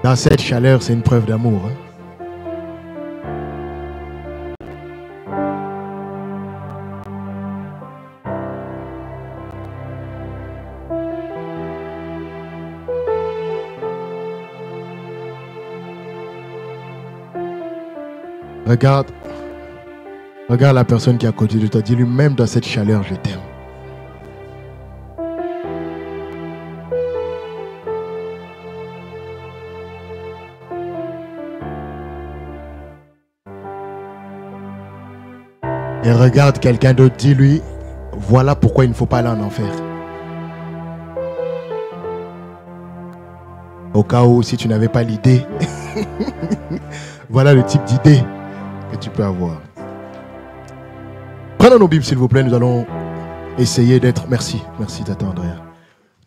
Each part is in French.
Dans cette chaleur, c'est une preuve d'amour. Hein? Regarde la personne qui est à côté de toi. Dis-lui, même dans cette chaleur, je t'aime. Et regarde quelqu'un d'autre, dis-lui, voilà pourquoi il ne faut pas aller en enfer. Au cas où, si tu n'avais pas l'idée, voilà le type d'idée que tu peux avoir. Prenons nos Bibles, s'il vous plaît. Nous allons essayer d'être... Merci Tata Andrea.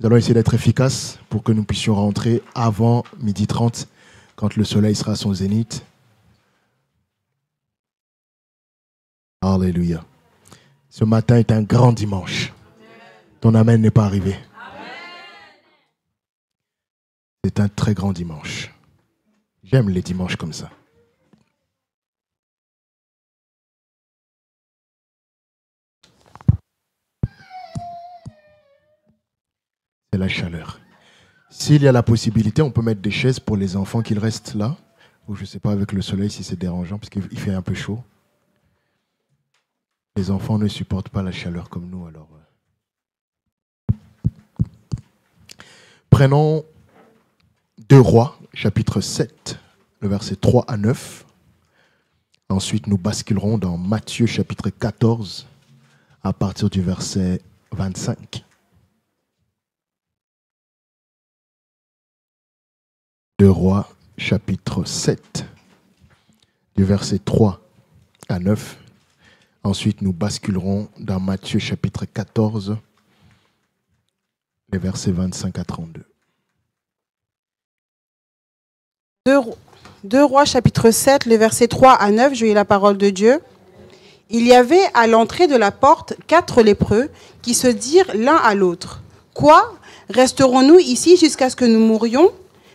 Nous allons essayer d'être efficaces pour que nous puissions rentrer avant 12h30, quand le soleil sera à son zénith. Alléluia. Ce matin est un grand dimanche. Ton amen n'est pas arrivé. C'est un très grand dimanche. J'aime les dimanches comme ça. C'est la chaleur. S'il y a la possibilité, on peut mettre des chaises pour les enfants qu'ils restent là. Ou je ne sais pas avec le soleil si c'est dérangeant parce qu'il fait un peu chaud. Les enfants ne supportent pas la chaleur comme nous, alors. Prenons 2 Rois, chapitre 7, le verset 3 à 9. Ensuite, nous basculerons dans Matthieu, chapitre 14, à partir du verset 25. 2 Rois, chapitre 7, du verset 3 à 9. Ensuite, nous basculerons dans Matthieu chapitre 14, les versets 25 à 32. 2 Rois chapitre 7, les versets 3 à 9, je lis la parole de Dieu. Il y avait à l'entrée de la porte 4 lépreux qui se dirent l'un à l'autre. Quoi? Resterons-nous ici jusqu'à ce que nous mourions?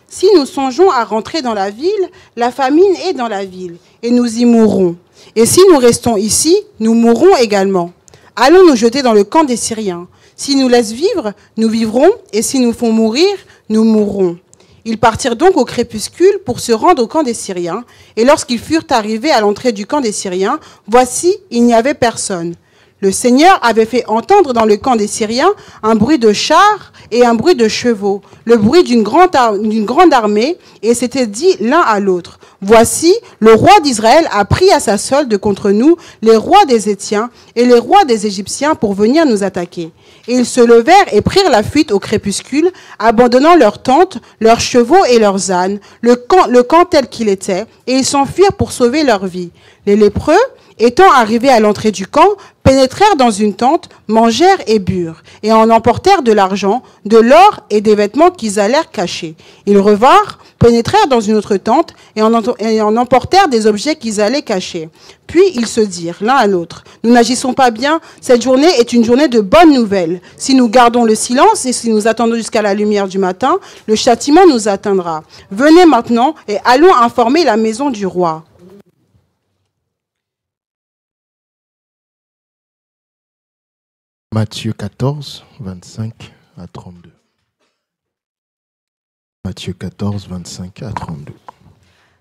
Si nous songeons à rentrer dans la ville, la famine est dans la ville, et nous y mourrons. Et si nous restons ici, nous mourrons également. Allons nous jeter dans le camp des Syriens. S'ils nous laissent vivre, nous vivrons, et s'ils nous font mourir, nous mourrons. Ils partirent donc au crépuscule pour se rendre au camp des Syriens. Et lorsqu'ils furent arrivés à l'entrée du camp des Syriens, voici, il n'y avait personne. Le Seigneur avait fait entendre dans le camp des Syriens un bruit de chars et un bruit de chevaux, le bruit d'une grande armée, et s'était dit l'un à l'autre: voici, le roi d'Israël a pris à sa solde contre nous les rois des Hétiens et les rois des Égyptiens pour venir nous attaquer. Et ils se levèrent et prirent la fuite au crépuscule, abandonnant leurs tentes, leurs chevaux et leurs ânes, le camp tel qu'il était, et ils s'enfuirent pour sauver leur vie. Les lépreux, étant arrivés à l'entrée du camp, pénétrèrent dans une tente, mangèrent et burent, et en emportèrent de l'argent, de l'or et des vêtements qu'ils allèrent cacher. Ils revinrent, pénétrèrent dans une autre tente, et en emportèrent des objets qu'ils allaient cacher. Puis ils se dirent l'un à l'autre: nous n'agissons pas bien, cette journée est une journée de bonnes nouvelles. Si nous gardons le silence et si nous attendons jusqu'à la lumière du matin, le châtiment nous atteindra. Venez maintenant et allons informer la maison du roi. Matthieu 14, 25 à 32. Matthieu 14, 25 à 32.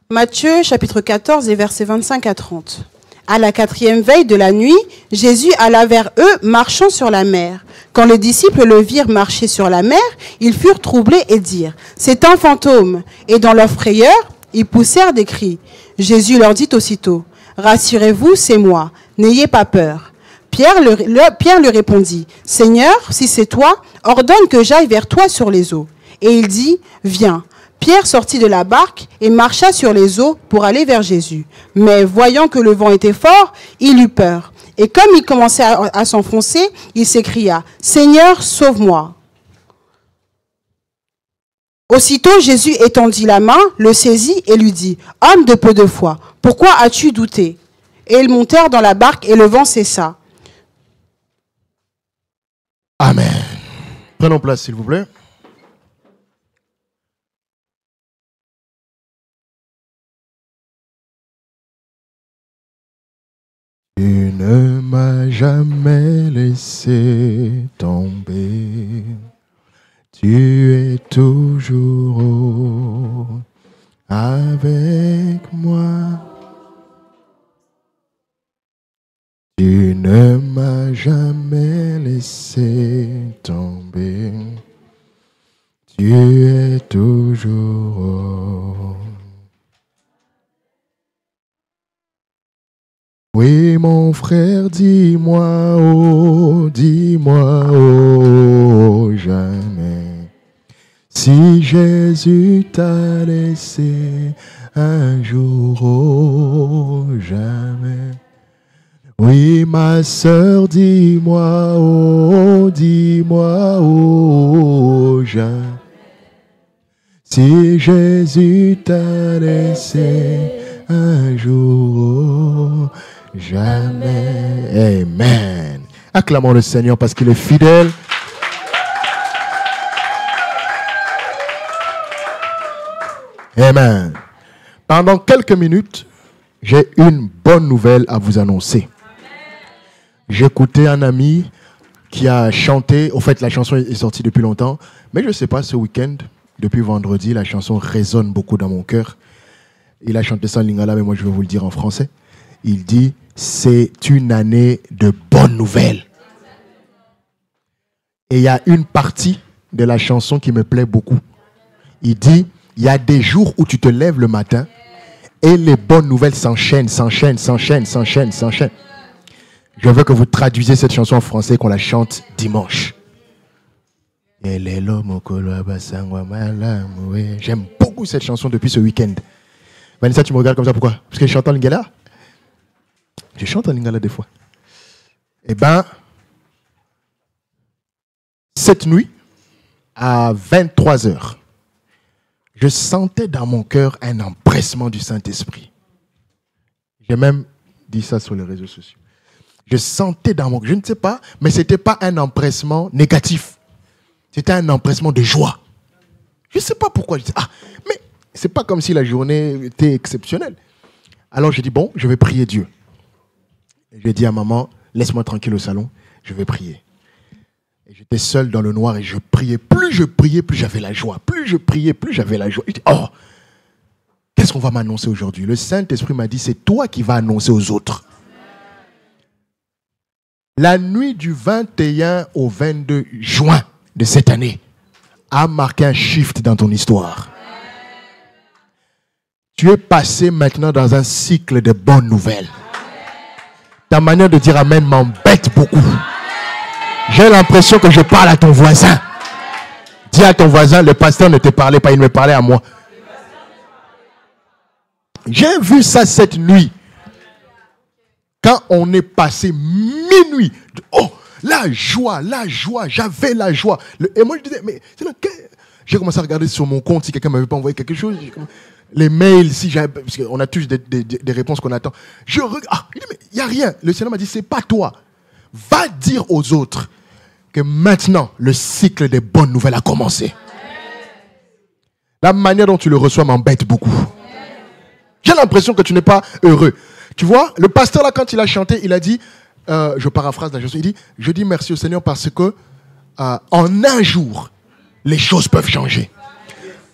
Matthieu chapitre 14 et versets 25 à 30. À la 4e veille de la nuit, Jésus alla vers eux marchant sur la mer. Quand les disciples le virent marcher sur la mer, ils furent troublés et dirent: c'est un fantôme. Et dans leur frayeur, ils poussèrent des cris. Jésus leur dit aussitôt: rassurez-vous, c'est moi, n'ayez pas peur. Pierre lui répondit: Seigneur, si c'est toi, ordonne que j'aille vers toi sur les eaux. Et il dit: viens. Pierre sortit de la barque et marcha sur les eaux pour aller vers Jésus. Mais voyant que le vent était fort, il eut peur. Et comme il commençait à s'enfoncer, il s'écria: Seigneur, sauve-moi. Aussitôt Jésus étendit la main, le saisit et lui dit: homme de peu de foi, pourquoi as-tu douté? Et ils montèrent dans la barque et le vent cessa. Amen. Prenons place, s'il vous plaît. jamais laissé tomber. Tu es toujours avec moi. Tu ne m'as jamais laissé tomber. Tu es toujours. Oui, mon frère, dis-moi, jamais. Si Jésus t'a laissé un jour, jamais. Oui, ma sœur, dis-moi, jamais. Si Jésus t'a laissé un jour, jamais. Amen. Acclamons le Seigneur parce qu'il est fidèle. Amen. Pendant quelques minutes, j'ai une bonne nouvelle à vous annoncer. J'écoutais un ami qui a chanté. Au fait, la chanson est sortie depuis longtemps. Mais je ne sais pas, ce week-end, depuis vendredi, la chanson résonne beaucoup dans mon cœur. Il a chanté ça en lingala, mais moi je vais vous le dire en français. Il dit, c'est une année de bonnes nouvelles. Et il y a une partie de la chanson qui me plaît beaucoup. Il dit, il y a des jours où tu te lèves le matin et les bonnes nouvelles s'enchaînent. Je veux que vous traduisiez cette chanson en français et qu'on la chante dimanche. J'aime beaucoup cette chanson depuis ce week-end. Vanessa, tu me regardes comme ça, pourquoi? Parce que je chante en lingala. Je chante en lingala des fois. Eh bien, cette nuit, à 23h, je sentais dans mon cœur un empressement du Saint-Esprit. J'ai même dit ça sur les réseaux sociaux. Je sentais dans mon cœur, je ne sais pas, mais ce n'était pas un empressement négatif. C'était un empressement de joie. Je ne sais pas pourquoi. Je dis, mais ce n'est pas comme si la journée était exceptionnelle. Alors j'ai dit, bon, je vais prier Dieu. J'ai dit à maman, laisse-moi tranquille au salon, je vais prier. Et j'étais seul dans le noir et je priais. Plus je priais, plus j'avais la joie. Plus je priais, plus j'avais la joie. Je dis, qu'est-ce qu'on va m'annoncer aujourd'hui? Le Saint-Esprit m'a dit, c'est toi qui vas annoncer aux autres. La nuit du 21 au 22 juin de cette année a marqué un shift dans ton histoire. Tu es passé maintenant dans un cycle de bonnes nouvelles. Ta manière de dire amen m'embête beaucoup. J'ai l'impression que je parle à ton voisin. Dis à ton voisin, le pasteur ne te parlait pas, il me parlait à moi. J'ai vu ça cette nuit. Quand on est passé minuit. La joie, j'avais la joie. Et moi je disais, mais j'ai commencé à regarder sur mon compte si quelqu'un m'avait pas envoyé quelque chose. Les mails, parce qu'on a tous des réponses qu'on attend. Je regarde, il dit, mais il n'y a rien. Le Seigneur m'a dit, c'est pas toi. Va dire aux autres que maintenant, le cycle des bonnes nouvelles a commencé. La manière dont tu le reçois m'embête beaucoup. J'ai l'impression que tu n'es pas heureux. Tu vois, le pasteur là, quand il a chanté, il a dit, je paraphrase la chanson, il dit, je dis merci au Seigneur parce que en un jour, les choses peuvent changer.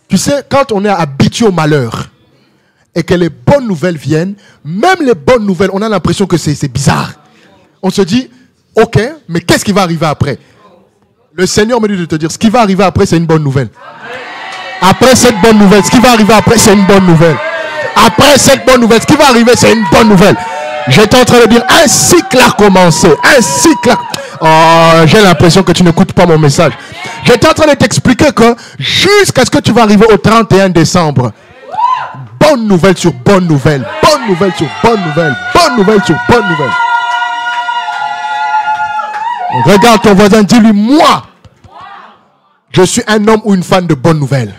Tu sais, quand on est habitué au malheur et que les bonnes nouvelles viennent, même les bonnes nouvelles, on a l'impression que c'est bizarre. On se dit, ok, mais qu'est-ce qui va arriver après? Le Seigneur me dit de te dire, ce qui va arriver après, c'est une bonne nouvelle. Après cette bonne nouvelle, ce qui va arriver après, c'est une bonne nouvelle. Après cette bonne nouvelle, ce qui va arriver, c'est une bonne nouvelle. J'étais en train de dire, un cycle a commencé. Un cycle a... j'ai l'impression que tu n'écoutes pas mon message. J'étais en train de t'expliquer que jusqu'à ce que tu vas arriver au 31 décembre, bonne nouvelle sur bonne nouvelle, bonne nouvelle sur bonne nouvelle, bonne nouvelle sur bonne nouvelle. Regarde ton voisin, dis-lui, moi, je suis un homme ou une femme de bonnes nouvelles.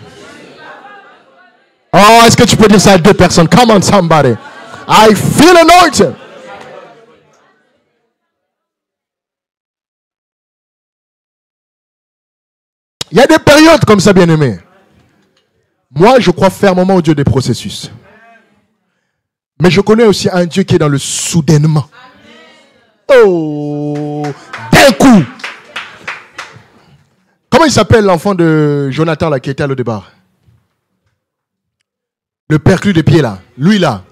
Oh, est-ce que tu peux dire ça à deux personnes? Come on, somebody. I feel anointed. Il y a des périodes comme ça, bien-aimés. Moi, je crois fermement au Dieu des processus. Mais je connais aussi un Dieu qui est dans le soudainement. Oh! il s'appelle l'enfant de Jonathan là, qui était à Lo-Débar? Le perclus de pied là. Lui là.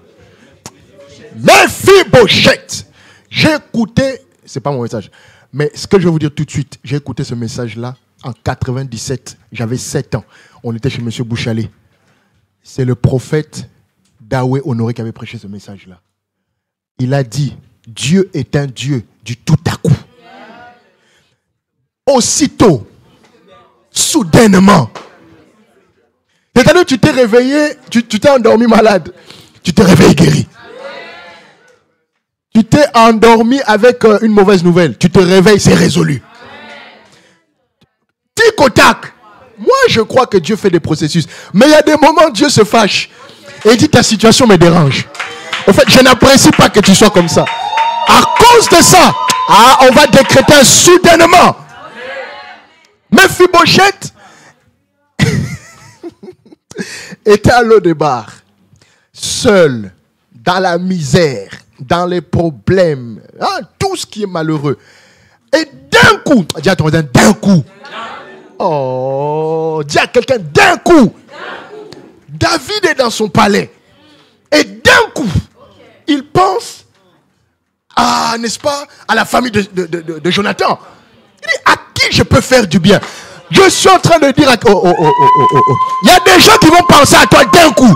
Mephibosheth. J'ai écouté, c'est pas mon message, mais ce que je vais vous dire tout de suite, j'ai écouté ce message-là en 97. J'avais 7 ans. On était chez M. Bouchalet. C'est le prophète Dawé Honoré qui avait prêché ce message-là. Il a dit, Dieu est un Dieu du tout à coup. Aussitôt, soudainement. C'est-à-dire que tu t'es réveillé, tu t'es endormi malade. Tu t'es réveillé guéri. Tu t'es endormi avec une mauvaise nouvelle. Tu te réveilles, c'est résolu. Tic au tac. Moi, je crois que Dieu fait des processus. Mais il y a des moments, Dieu se fâche. Et il dit, ta situation me dérange. En fait, je n'apprécie pas que tu sois comme ça. À cause de ça, on va décréter un soudainement. Mephibosheth était à Lo-Débar, seul, dans la misère, dans les problèmes, tout ce qui est malheureux. Et d'un coup, dis à ton voisin, d'un coup. Oh, dis à quelqu'un, d'un coup. David est dans son palais. Et d'un coup, il pense n'est-ce pas, à la famille de Jonathan. Il dit, à qui je peux faire du bien? Je suis en train de dire, il y a des gens qui vont penser à toi d'un coup.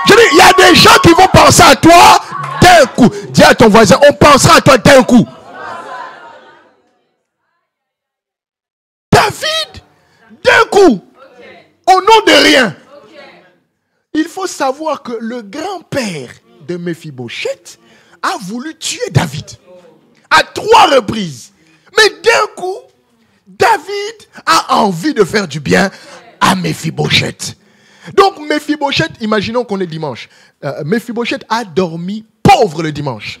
Je dis, il y a des gens qui vont penser à toi d'un coup. Dis à ton voisin, on pensera à toi d'un coup. David, d'un coup, au nom de rien. Il faut savoir que le grand-père de Mephibosheth a voulu tuer David à 3 reprises. Mais d'un coup, David a envie de faire du bien à Mephibosheth. Donc Mephibosheth, imaginons qu'on est dimanche. Mephibosheth a dormi pauvre le dimanche.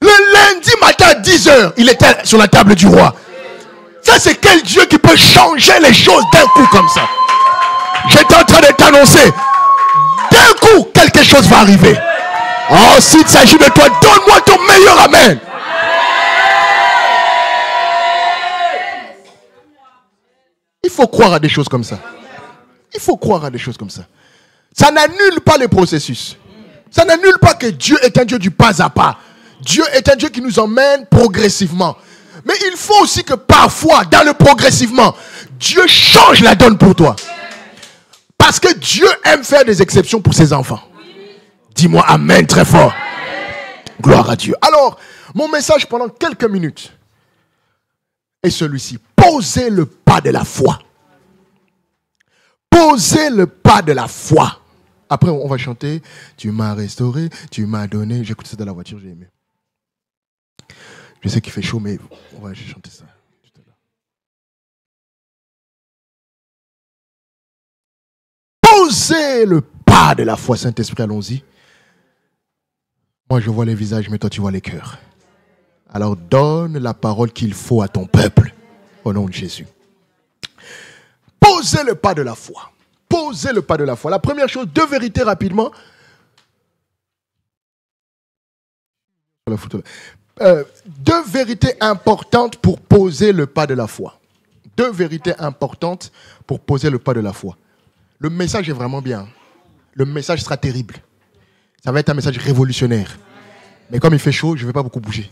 Le lundi matin à 10h, il était sur la table du roi. Ça, c'est quel Dieu qui peut changer les choses d'un coup comme ça? J'étais en train de t'annoncer. D'un coup, quelque chose va arriver. Oh, s'il s'agit de toi, donne-moi ton meilleur amen. Il faut croire à des choses comme ça. Il faut croire à des choses comme ça. Ça n'annule pas les processus. Ça n'annule pas que Dieu est un Dieu du pas à pas. Dieu est un Dieu qui nous emmène progressivement. Mais il faut aussi que parfois, dans le progressivement, Dieu change la donne pour toi. Parce que Dieu aime faire des exceptions pour ses enfants. Dis-moi amen très fort. Amen. Gloire à Dieu. Alors, mon message pendant quelques minutes est celui-ci. Posez le pas de la foi. Posez le pas de la foi. Après, on va chanter. Tu m'as restauré, tu m'as donné. J'écoute ça dans la voiture, j'ai aimé. Je sais qu'il fait chaud, mais on va chanter ça. Posez le pas de la foi, Saint-Esprit, allons-y. Moi, je vois les visages, mais toi, tu vois les cœurs. Alors, donne la parole qu'il faut à ton peuple, au nom de Jésus. Posez le pas de la foi. Posez le pas de la foi. La première chose, 2 vérités rapidement. 2 vérités importantes pour poser le pas de la foi. 2 vérités importantes pour poser le pas de la foi. Le message est vraiment bien. Le message sera terrible. Ça va être un message révolutionnaire. Mais comme il fait chaud, je ne vais pas beaucoup bouger.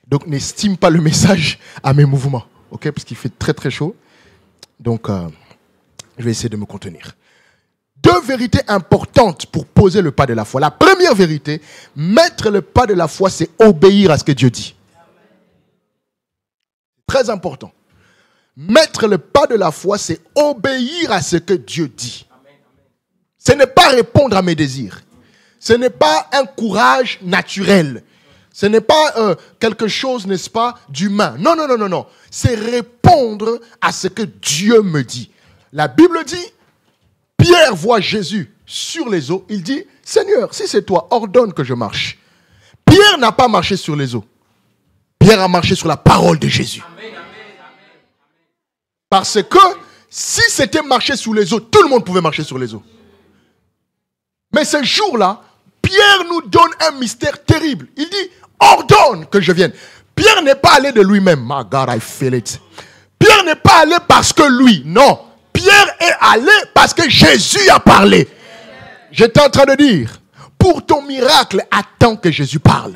Donc n'estime pas le message à mes mouvements. Okay? Parce qu'il fait très très chaud. Donc je vais essayer de me contenir. 2 vérités importantes pour poser le pas de la foi. La première vérité, mettre le pas de la foi, c'est obéir à ce que Dieu dit. Très important. Mettre le pas de la foi, c'est obéir à ce que Dieu dit. Ce n'est pas répondre à mes désirs. Ce n'est pas un courage naturel. Ce n'est pas quelque chose, n'est-ce pas, d'humain. Non, non, non, non, non. C'est répondre à ce que Dieu me dit. La Bible dit, Pierre voit Jésus sur les eaux. Il dit, Seigneur, si c'est toi, ordonne que je marche. Pierre n'a pas marché sur les eaux. Pierre a marché sur la parole de Jésus. Parce que si c'était marcher sur les eaux, tout le monde pouvait marcher sur les eaux. Mais ce jour-là, Pierre nous donne un mystère terrible. Il dit, ordonne que je vienne. Pierre n'est pas allé de lui-même. My God, I feel it. Pierre n'est pas allé parce que lui, non. Pierre est allé parce que Jésus a parlé. J'étais en train de dire, pour ton miracle, attends que Jésus parle.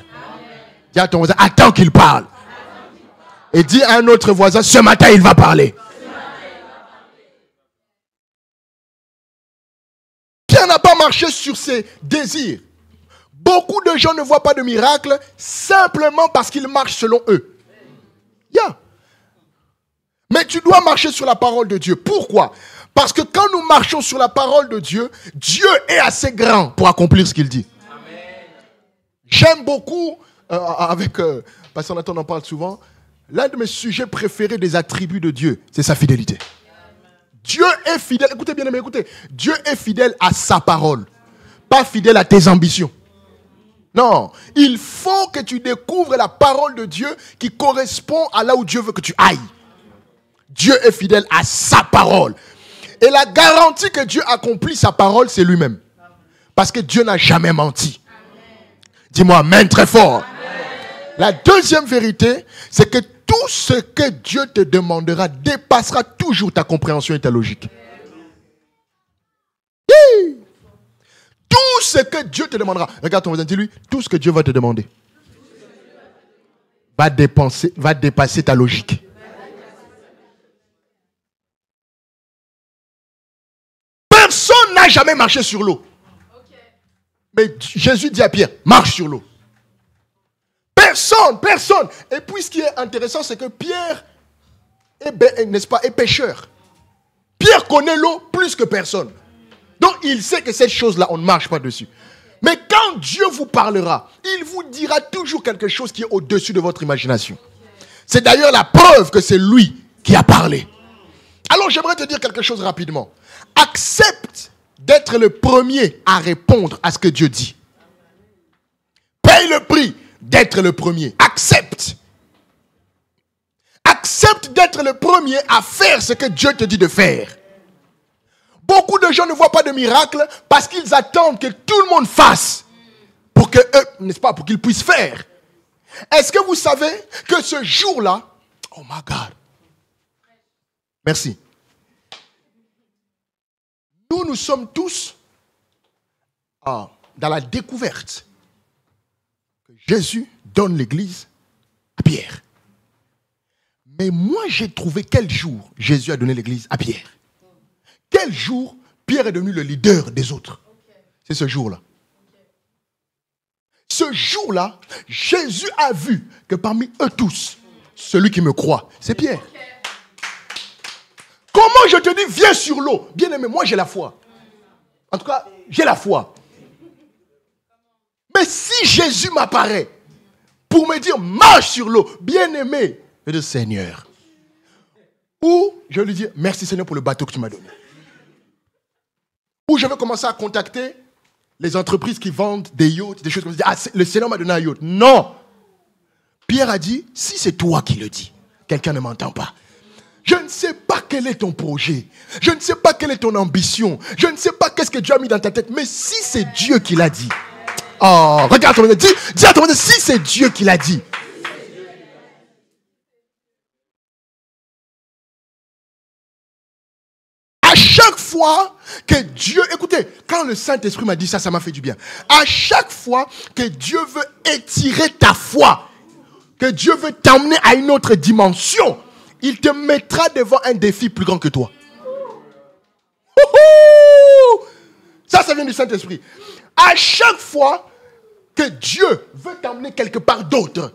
Dis à ton voisin, attends qu'il parle. Et dis à un autre voisin, ce matin il va parler. Pierre n'a pas marché sur ses désirs. Beaucoup de gens ne voient pas de miracle simplement parce qu'ils marchent selon eux. Mais tu dois marcher sur la parole de Dieu. Pourquoi? Parce que quand nous marchons sur la parole de Dieu, Dieu est assez grand pour accomplir ce qu'il dit. Amen. J'aime beaucoup, Pasteur Nathan en parle souvent, l'un de mes sujets préférés des attributs de Dieu, c'est sa fidélité. Amen. Dieu est fidèle, écoutez bien, écoutez, Dieu est fidèle à sa parole, pas fidèle à tes ambitions. Non, il faut que tu découvres la parole de Dieu qui correspond à là où Dieu veut que tu ailles. Dieu est fidèle à sa parole. Et la garantie que Dieu accomplit sa parole, c'est lui-même. Parce que Dieu n'a jamais menti. Dis-moi amen très fort. Amen. La deuxième vérité, c'est que tout ce que Dieu te demandera dépassera toujours ta compréhension et ta logique. Oui. Tout ce que Dieu te demandera. Regarde ton voisin, dis-lui, tout ce que Dieu va te demander va dépasser ta logique. Personne n'a jamais marché sur l'eau. Mais Jésus dit à Pierre, marche sur l'eau. Personne. Et puis ce qui est intéressant, c'est que Pierre est pêcheur. Pierre connaît l'eau plus que personne. Donc il sait que cette chose-là, on ne marche pas dessus. Mais quand Dieu vous parlera, il vous dira toujours quelque chose qui est au-dessus de votre imagination. C'est d'ailleurs la preuve que c'est lui qui a parlé. Alors j'aimerais te dire quelque chose rapidement. Accepte d'être le premier à répondre à ce que Dieu dit. Paye le prix d'être le premier. Accepte. Accepte d'être le premier à faire ce que Dieu te dit de faire. Beaucoup de gens ne voient pas de miracle parce qu'ils attendent que tout le monde fasse pour que eux, n'est-ce pas, pour qu'ils puissent faire. Est-ce que vous savez que ce jour-là, oh my God, merci. Nous sommes tous dans la découverte que Jésus donne l'église à Pierre. Mais moi, j'ai trouvé quel jour Jésus a donné l'église à Pierre. Quel jour Pierre est devenu le leader des autres. C'est ce jour-là. Ce jour-là, Jésus a vu que parmi eux tous, celui qui me croit, c'est Pierre. Comment je te dis, viens sur l'eau? Bien aimé, moi j'ai la foi. En tout cas, j'ai la foi. Mais si Jésus m'apparaît pour me dire, marche sur l'eau, bien aimé, je dis, Seigneur. Ou je lui dis, merci Seigneur pour le bateau que tu m'as donné. Ou je vais commencer à contacter les entreprises qui vendent des yachts, des choses comme ça. Ah, le Seigneur m'a donné un yacht. Non. Pierre a dit, si c'est toi qui le dis, quelqu'un ne m'entend pas. Je ne sais pas quel est ton projet. Je ne sais pas quelle est ton ambition. Je ne sais pas qu'est-ce que Dieu a mis dans ta tête. Mais si c'est Dieu qui l'a dit. Oh, regarde ton voisin. Dis à ton voisin, si c'est Dieu qui l'a dit. À chaque fois que Dieu... Écoutez, quand le Saint-Esprit m'a dit ça, ça m'a fait du bien. À chaque fois que Dieu veut étirer ta foi, que Dieu veut t'emmener à une autre dimension, il te mettra devant un défi plus grand que toi. Ça vient du Saint-Esprit. À chaque fois que Dieu veut t'emmener quelque part d'autre,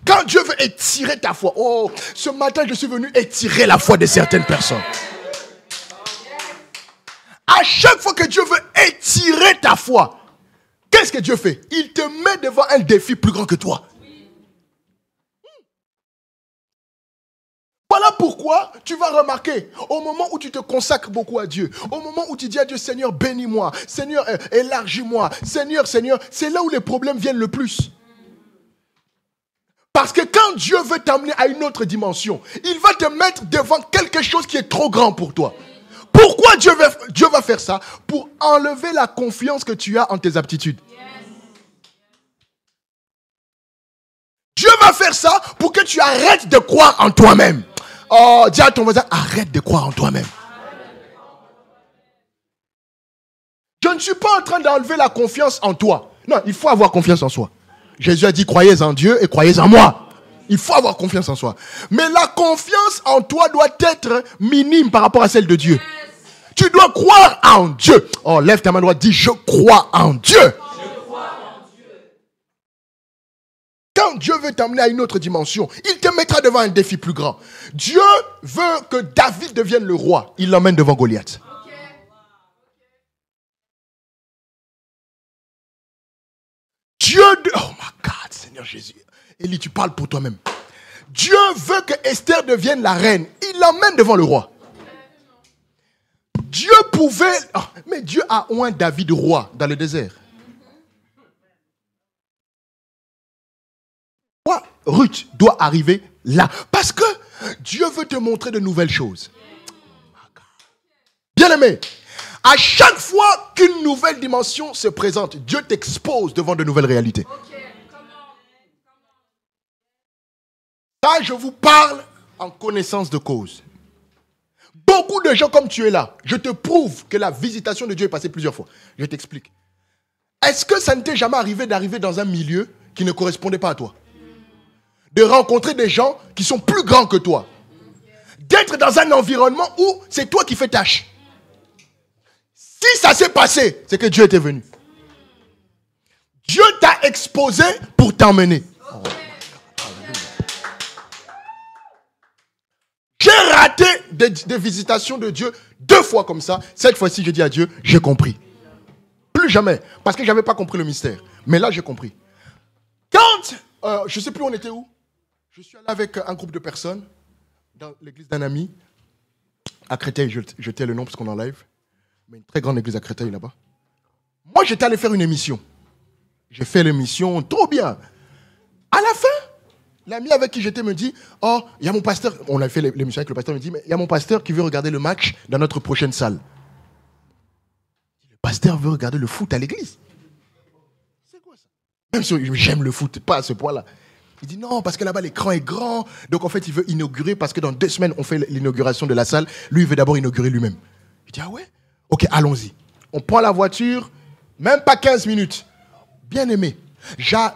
quand Dieu veut étirer ta foi, oh, ce matin je suis venu étirer la foi de certaines personnes. À chaque fois que Dieu veut étirer ta foi, qu'est-ce que Dieu fait? Il te met devant un défi plus grand que toi. Voilà pourquoi tu vas remarquer, au moment où tu te consacres beaucoup à Dieu, au moment où tu dis à Dieu, Seigneur, bénis-moi, Seigneur, élargis-moi, Seigneur, c'est là où les problèmes viennent le plus. Parce que quand Dieu veut t'amener à une autre dimension, il va te mettre devant quelque chose qui est trop grand pour toi. Pourquoi Dieu va faire ça? Pour enlever la confiance que tu as en tes aptitudes. Dieu va faire ça pour que tu arrêtes de croire en toi-même. Oh, dis à ton voisin, arrête de croire en toi-même. Je ne suis pas en train d'enlever la confiance en toi. Non, il faut avoir confiance en soi. Jésus a dit, croyez en Dieu et croyez en moi. Il faut avoir confiance en soi. Mais la confiance en toi doit être minime par rapport à celle de Dieu. Tu dois croire en Dieu. Oh, lève ta main droite, dis, je crois en Dieu. Quand Dieu veut t'amener à une autre dimension, il te mettra devant un défi plus grand. Dieu veut que David devienne le roi. Il l'emmène devant Goliath. Oh my God, Seigneur Jésus. Élie, tu parles pour toi-même. Dieu veut que Esther devienne la reine. Il l'emmène devant le roi. Dieu pouvait... Oh, mais Dieu a oint David roi dans le désert. Pourquoi Ruth doit arriver là? Parce que Dieu veut te montrer de nouvelles choses. Bien-aimé, à chaque fois qu'une nouvelle dimension se présente, Dieu t'expose devant de nouvelles réalités. Là, je vous parle en connaissance de cause. Beaucoup de gens comme tu es là, je te prouve que la visitation de Dieu est passée plusieurs fois. Je t'explique. Est-ce que ça ne t'est jamais arrivé d'arriver dans un milieu qui ne correspondait pas à toi? De rencontrer des gens qui sont plus grands que toi. D'être dans un environnement où c'est toi qui fais tâche. Si ça s'est passé, c'est que Dieu était venu. Dieu t'a exposé pour t'emmener. J'ai raté des visitations de Dieu 2 fois comme ça. Cette fois-ci, je dis à Dieu, j'ai compris. Plus jamais. Parce que je n'avais pas compris le mystère. Mais là, j'ai compris. Quand, je ne sais plus on était où. Je suis allé avec un groupe de personnes dans l'église d'un ami. À Créteil, je tais le nom parce qu'on est en live. Mais une très grande église à Créteil là-bas. Moi, j'étais allé faire une émission. J'ai fait l'émission trop bien. À la fin, l'ami avec qui j'étais me dit, oh, il y a mon pasteur, on a fait l'émission avec le pasteur, il me dit, mais il y a mon pasteur qui veut regarder le match dans notre prochaine salle. Le pasteur veut regarder le foot à l'église. C'est quoi ça? Même si j'aime le foot, pas à ce point-là. Il dit non, parce que là-bas l'écran est grand, donc en fait il veut inaugurer, parce que dans 2 semaines on fait l'inauguration de la salle, lui il veut d'abord inaugurer lui-même. Il dit ah ouais? Ok, allons-y. On prend la voiture, même pas 15 minutes. Bien aimé.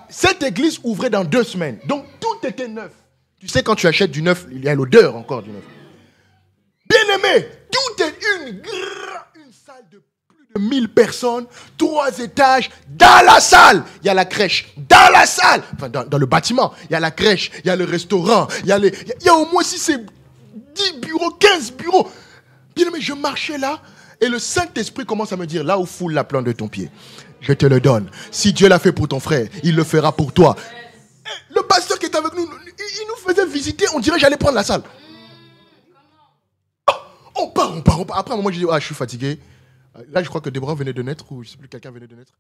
Cette église ouvrait dans 2 semaines. Donc tout était neuf. Tu sais, quand tu achètes du neuf, il y a l'odeur encore du neuf. Bien aimé, tout est une salle de plus de 1000 personnes, 3 étages. Dans la salle, il y a la crèche. Dans la salle, enfin dans le bâtiment, il y a la crèche, il y a le restaurant, il y a au moins si c'est 10 bureaux, 15 bureaux. Bien aimé, je marchais là. Et le Saint-Esprit commence à me dire, là où foule la plante de ton pied, je te le donne. Si Dieu l'a fait pour ton frère, il le fera pour toi. Et le pasteur qui est avec nous, il nous faisait visiter, on dirait j'allais prendre la salle. Oh, on part. Après un moment, je dis, je suis fatigué. Là, je crois que Déborah venait de naître, ou je ne sais plus, quelqu'un venait de naître.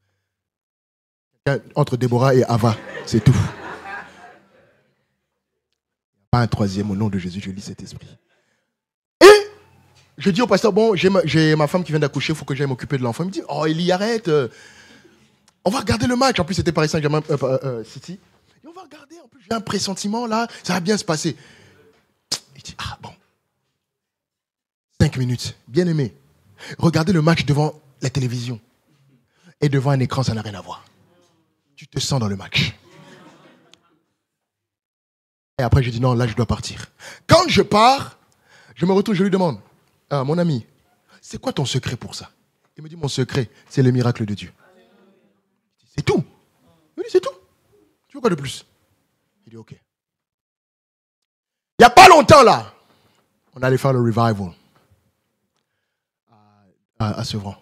Entre Déborah et Ava, c'est tout. Pas un troisième, au nom de Jésus, je lis cet esprit. Je dis au pasteur, bon, j'ai ma femme qui vient d'accoucher, il faut que j'aille m'occuper de l'enfant. Il me dit, oh Elie, arrête. On va regarder le match. En plus, c'était Paris Saint-Germain City. Et on va regarder. En plus, j'ai un pressentiment là, ça va bien se passer. Il dit, ah bon. 5 minutes. Bien aimé. Regardez le match devant la télévision. Et devant un écran, ça n'a rien à voir. Tu te sens dans le match. Et après, je dis, non, là, je dois partir. Quand je pars, je me retourne, je lui demande, mon ami, c'est quoi ton secret pour ça? Il me dit, mon secret, c'est le miracle de Dieu. C'est tout. Il me dit, c'est tout. Tu veux quoi de plus? Il dit, ok. Il n'y a pas longtemps, là, on allait faire le revival à Sevran.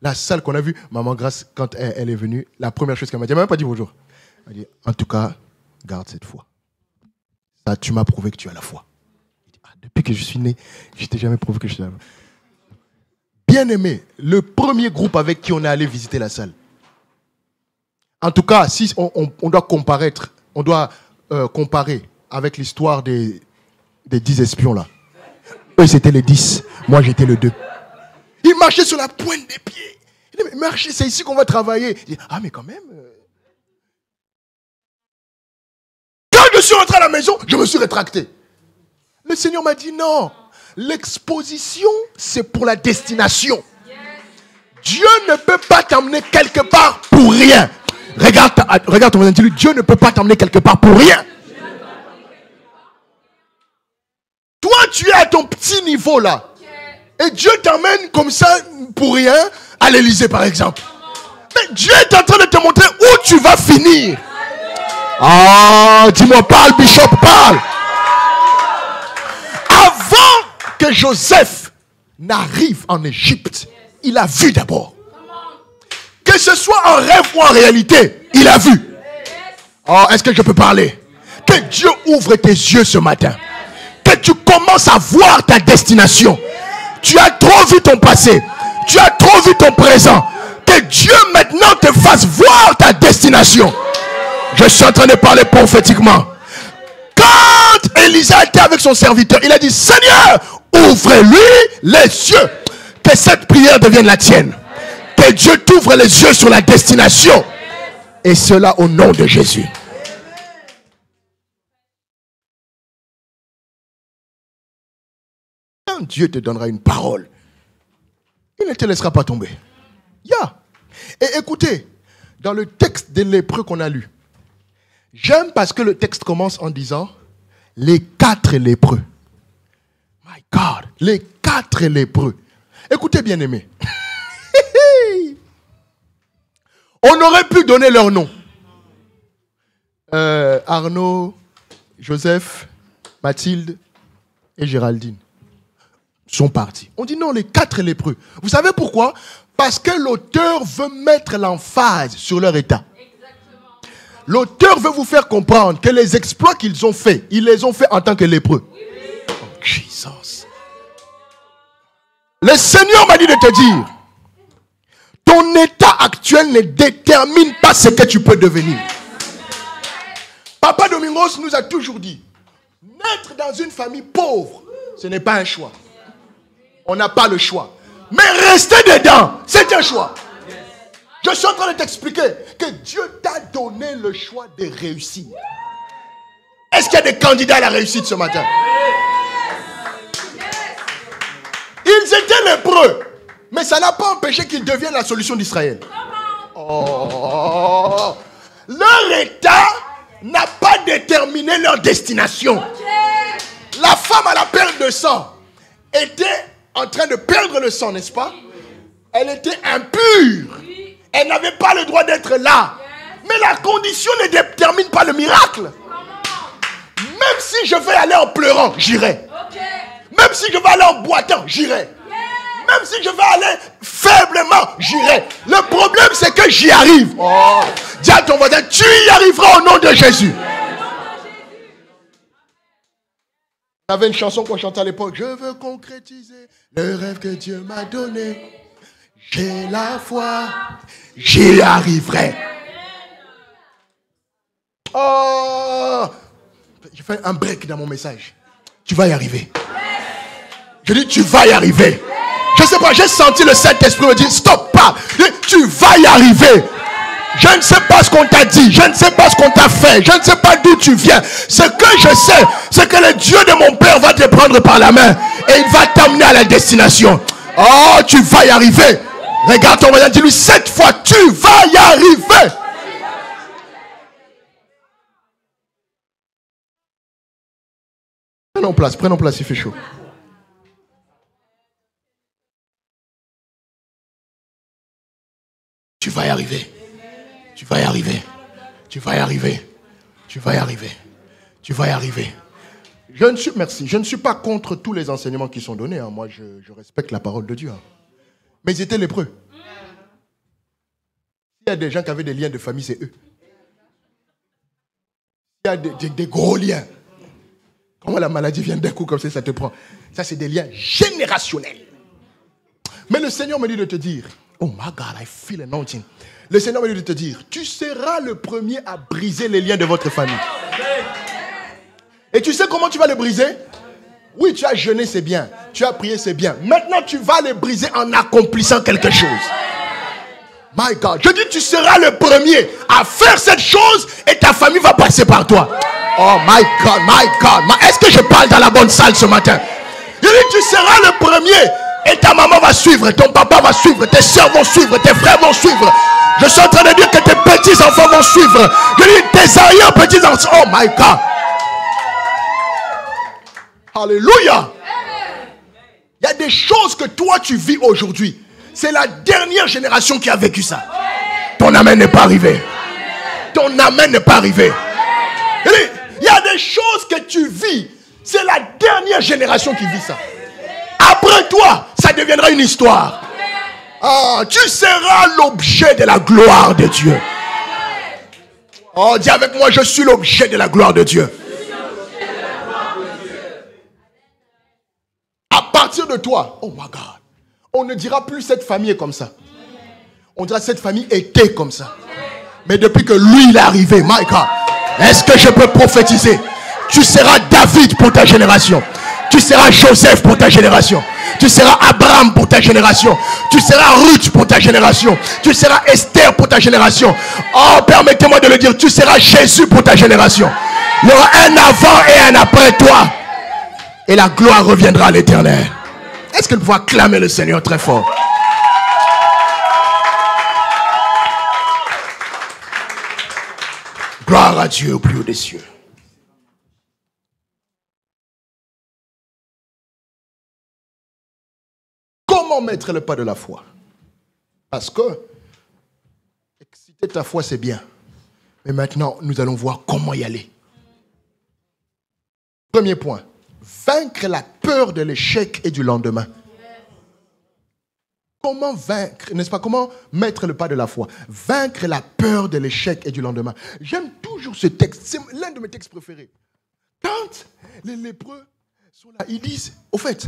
La salle qu'on a vue, Maman Grâce, quand elle est venue, la première chose qu'elle m'a dit, elle m'a même pas dit bonjour. Elle m'a dit, en tout cas, garde cette foi. Ça, tu m'as prouvé que tu as la foi. Depuis que je suis né, je ne t'ai jamais prouvé que je suis là. Bien aimé, le premier groupe avec qui on est allé visiter la salle. En tout cas, si on doit comparer avec l'histoire des 10 espions là. Eux, c'était les 10. Moi, j'étais le 2. Ils marchaient sur la pointe des pieds. Ils disaient, mais marchez, c'est ici qu'on va travailler. Je dis, ah, mais quand même. Quand je suis rentré à la maison, je me suis rétracté. Le Seigneur m'a dit non. L'exposition, c'est pour la destination. Dieu ne peut pas t'emmener quelque part pour rien. Regarde ton voisin, dis-lui, Dieu ne peut pas t'emmener quelque part pour rien. Toi, tu es à ton petit niveau là. Et Dieu t'emmène comme ça pour rien à l'Élysée par exemple. Mais Dieu est en train de te montrer où tu vas finir. Ah, dis-moi, parle, Bishop, parle. Avant que Joseph n'arrive en Égypte, il a vu d'abord. Que ce soit en rêve ou en réalité, il a vu. Oh, est-ce que je peux parler? Que Dieu ouvre tes yeux ce matin. Que tu commences à voir ta destination. Tu as trop vu ton passé. Tu as trop vu ton présent. Que Dieu maintenant te fasse voir ta destination. Je suis en train de parler prophétiquement. Quand Élisée était avec son serviteur, il a dit, Seigneur, ouvre-lui les yeux. Que cette prière devienne la tienne. Que Dieu t'ouvre les yeux sur la destination. Et cela au nom de Jésus. Quand Dieu te donnera une parole, il ne te laissera pas tomber. Et écoutez, dans le texte des lépreux qu'on a lu, j'aime parce que le texte commence en disant les 4 lépreux. My God, les 4 lépreux. Écoutez, bien-aimés. On aurait pu donner leur nom. Arnaud, Joseph, Mathilde et Géraldine sont partis. On dit non, les 4 lépreux. Vous savez pourquoi? Parce que l'auteur veut mettre l'emphase sur leur état. L'auteur veut vous faire comprendre que les exploits qu'ils ont faits, ils les ont faits en tant que lépreux. Oh, Jesus. Le Seigneur m'a dit de te dire, ton état actuel ne détermine pas ce que tu peux devenir. Papa Domingos nous a toujours dit, naître dans une famille pauvre, ce n'est pas un choix. On n'a pas le choix. Mais rester dedans, c'est un choix. Je suis en train de t'expliquer que Dieu t'a donné le choix de réussir. Est-ce qu'il y a des candidats à la réussite ce matin? Ils étaient lépreux, mais ça n'a pas empêché qu'ils deviennent la solution d'Israël. Oh. Leur état n'a pas déterminé leur destination. La femme à la perte de sang était en train de perdre le sang, n'est-ce pas? Elle était impure. Elle n'avait pas le droit d'être là. Mais la condition ne détermine pas le miracle. Même si je vais aller en pleurant, j'irai. Même si je vais aller en boitant, j'irai. Même si je vais aller faiblement, j'irai. Le problème, c'est que j'y arrive. Oh. Dis à ton voisin, tu y arriveras au nom de Jésus. On avait une chanson qu'on chantait à l'époque. Je veux concrétiser le rêve que Dieu m'a donné. J'ai la foi, j'y arriverai. Oh, j'ai fait un break dans mon message. Tu vas y arriver. Je dis, tu vas y arriver. Je ne sais pas, j'ai senti le Saint-Esprit me dire, stop, pas. Tu vas y arriver. Je ne sais pas ce qu'on t'a dit, je ne sais pas ce qu'on t'a fait, je ne sais pas d'où tu viens. Ce que je sais, c'est que le Dieu de mon Père va te prendre par la main et il va t'amener à la destination. Oh, tu vas y arriver. Regarde ton voisin, dis-lui, cette fois, tu vas y arriver. Prenons place, il fait chaud. Tu vas y arriver. Tu vas y arriver. Tu vas y arriver. Tu vas y arriver. Tu vas y arriver. Je ne suis pas contre tous les enseignements qui sont donnés. Hein. Moi, je respecte la parole de Dieu. Hein. Mais ils étaient lépreux. Il y a des gens qui avaient des liens de famille, c'est eux. Il y a des gros liens. Comment la maladie vient d'un coup comme ça te prend? Ça, c'est des liens générationnels. Mais le Seigneur me dit de te dire, oh my God, I feel anointing. Le Seigneur me dit de te dire, tu seras le premier à briser les liens de votre famille. Et tu sais comment tu vas les briser? Oui, tu as jeûné, c'est bien. Tu as prié, c'est bien. Maintenant, tu vas les briser en accomplissant quelque chose. My God, je dis, tu seras le premier à faire cette chose et ta famille va passer par toi. Oh my God, my God. Est-ce que je parle dans la bonne salle ce matin? Il dit, tu seras le premier. Et ta maman va suivre, ton papa va suivre, tes soeurs vont suivre, tes frères vont suivre. Je suis en train de dire que tes petits-enfants vont suivre. Je dis, tes arrière-petits-enfants. Oh my God. Alléluia. Il y a des choses que toi tu vis aujourd'hui. C'est la dernière génération qui a vécu ça. Ton amen n'est pas arrivé. Ton amen n'est pas arrivé. Il y a des choses que tu vis. C'est la dernière génération qui vit ça. Après toi, ça deviendra une histoire. Ah, tu seras l'objet de la gloire de Dieu. Oh, dis avec moi, je suis l'objet de la gloire de Dieu. À partir de toi, oh my God, on ne dira plus cette famille est comme ça. On dira cette famille était comme ça. Mais depuis que lui il est arrivé, my God, est-ce que je peux prophétiser? Tu seras David pour ta génération. Tu seras Joseph pour ta génération. Tu seras Abraham pour ta génération. Tu seras Ruth pour ta génération. Tu seras Esther pour ta génération. Oh, permettez-moi de le dire, tu seras Jésus pour ta génération. Il y aura un avant et un après toi. Et la gloire reviendra à l'Éternel. Est-ce que vous pouvez acclamer le Seigneur très fort? Gloire à Dieu au plus haut des cieux. Comment mettre le pas de la foi? Parce que exciter ta foi, c'est bien. Mais maintenant, nous allons voir comment y aller. Premier point. Vaincre la peur de l'échec et du lendemain. Comment vaincre, n'est-ce pas? Comment mettre le pas de la foi? Vaincre la peur de l'échec et du lendemain. J'aime toujours ce texte. C'est l'un de mes textes préférés. Quand les lépreux sont là, ils disent, au fait,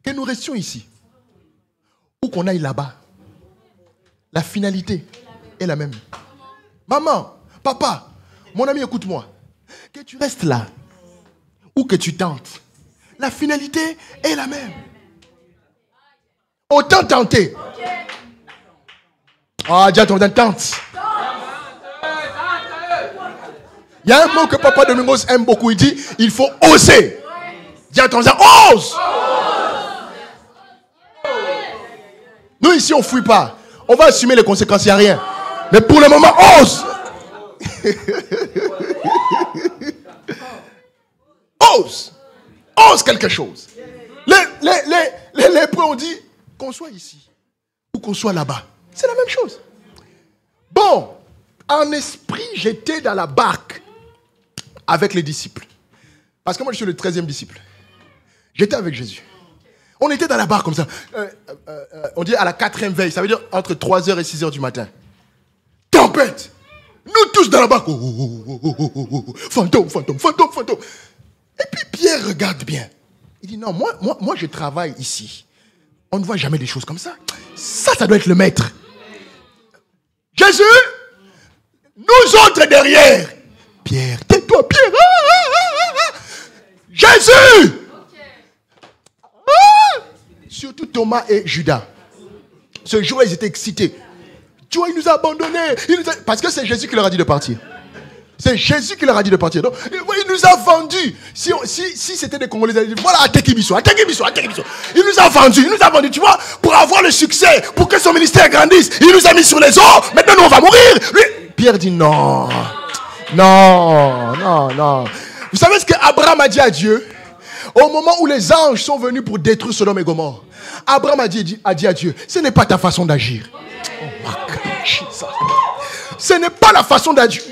que nous restions ici ou qu'on aille là-bas, la finalité est la même. Maman, papa, mon ami, écoute-moi. Que tu restes là ou que tu tentes, la finalité est la même. Autant tenter. Ah, dis à ton voisin, tente. Il y a un mot que papa de Mingos aime beaucoup. Il dit, il faut oser. Dis à ton voisin, ose. Nous ici, on ne fuit pas. On va assumer les conséquences, il n'y a rien. Mais pour le moment, ose. Ose. Ose quelque chose. Les lépreux ont dit qu'on soit ici ou qu'on soit là-bas. C'est la même chose. Bon, en esprit, j'étais dans la barque avec les disciples. Parce que moi, je suis le 13e disciple. J'étais avec Jésus. On était dans la barque comme ça. On dit à la 4e veille. Ça veut dire entre 3h et 6h du matin. Tempête. Nous tous dans la barque. Fantôme, fantôme, fantôme, fantôme. Et puis Pierre regarde bien. Il dit non, moi je travaille ici. On ne voit jamais des choses comme ça. Ça doit être le maître. Jésus, nous autres derrière. Pierre, tais-toi, Pierre. Jésus. Surtout Thomas et Judas. Ce jour, ils étaient excités. Tu vois, il nous a abandonnés. Parce que c'est Jésus qui leur a dit de partir. C'est Jésus qui leur a dit de partir. Donc, il nous a vendus. Si c'était des Congolais, ils allaient dire, voilà, Atekibiso. Il nous a vendus, tu vois, pour avoir le succès, pour que son ministère grandisse. Il nous a mis sur les eaux. Maintenant, nous, on va mourir. Pierre dit, non. Vous savez ce qu'Abraham a dit à Dieu? Au moment où les anges sont venus pour détruire Sodome et Gomorrhe, Abraham a dit à Dieu, ce n'est pas ta façon d'agir. Oh my God, ce n'est pas la façon d'agir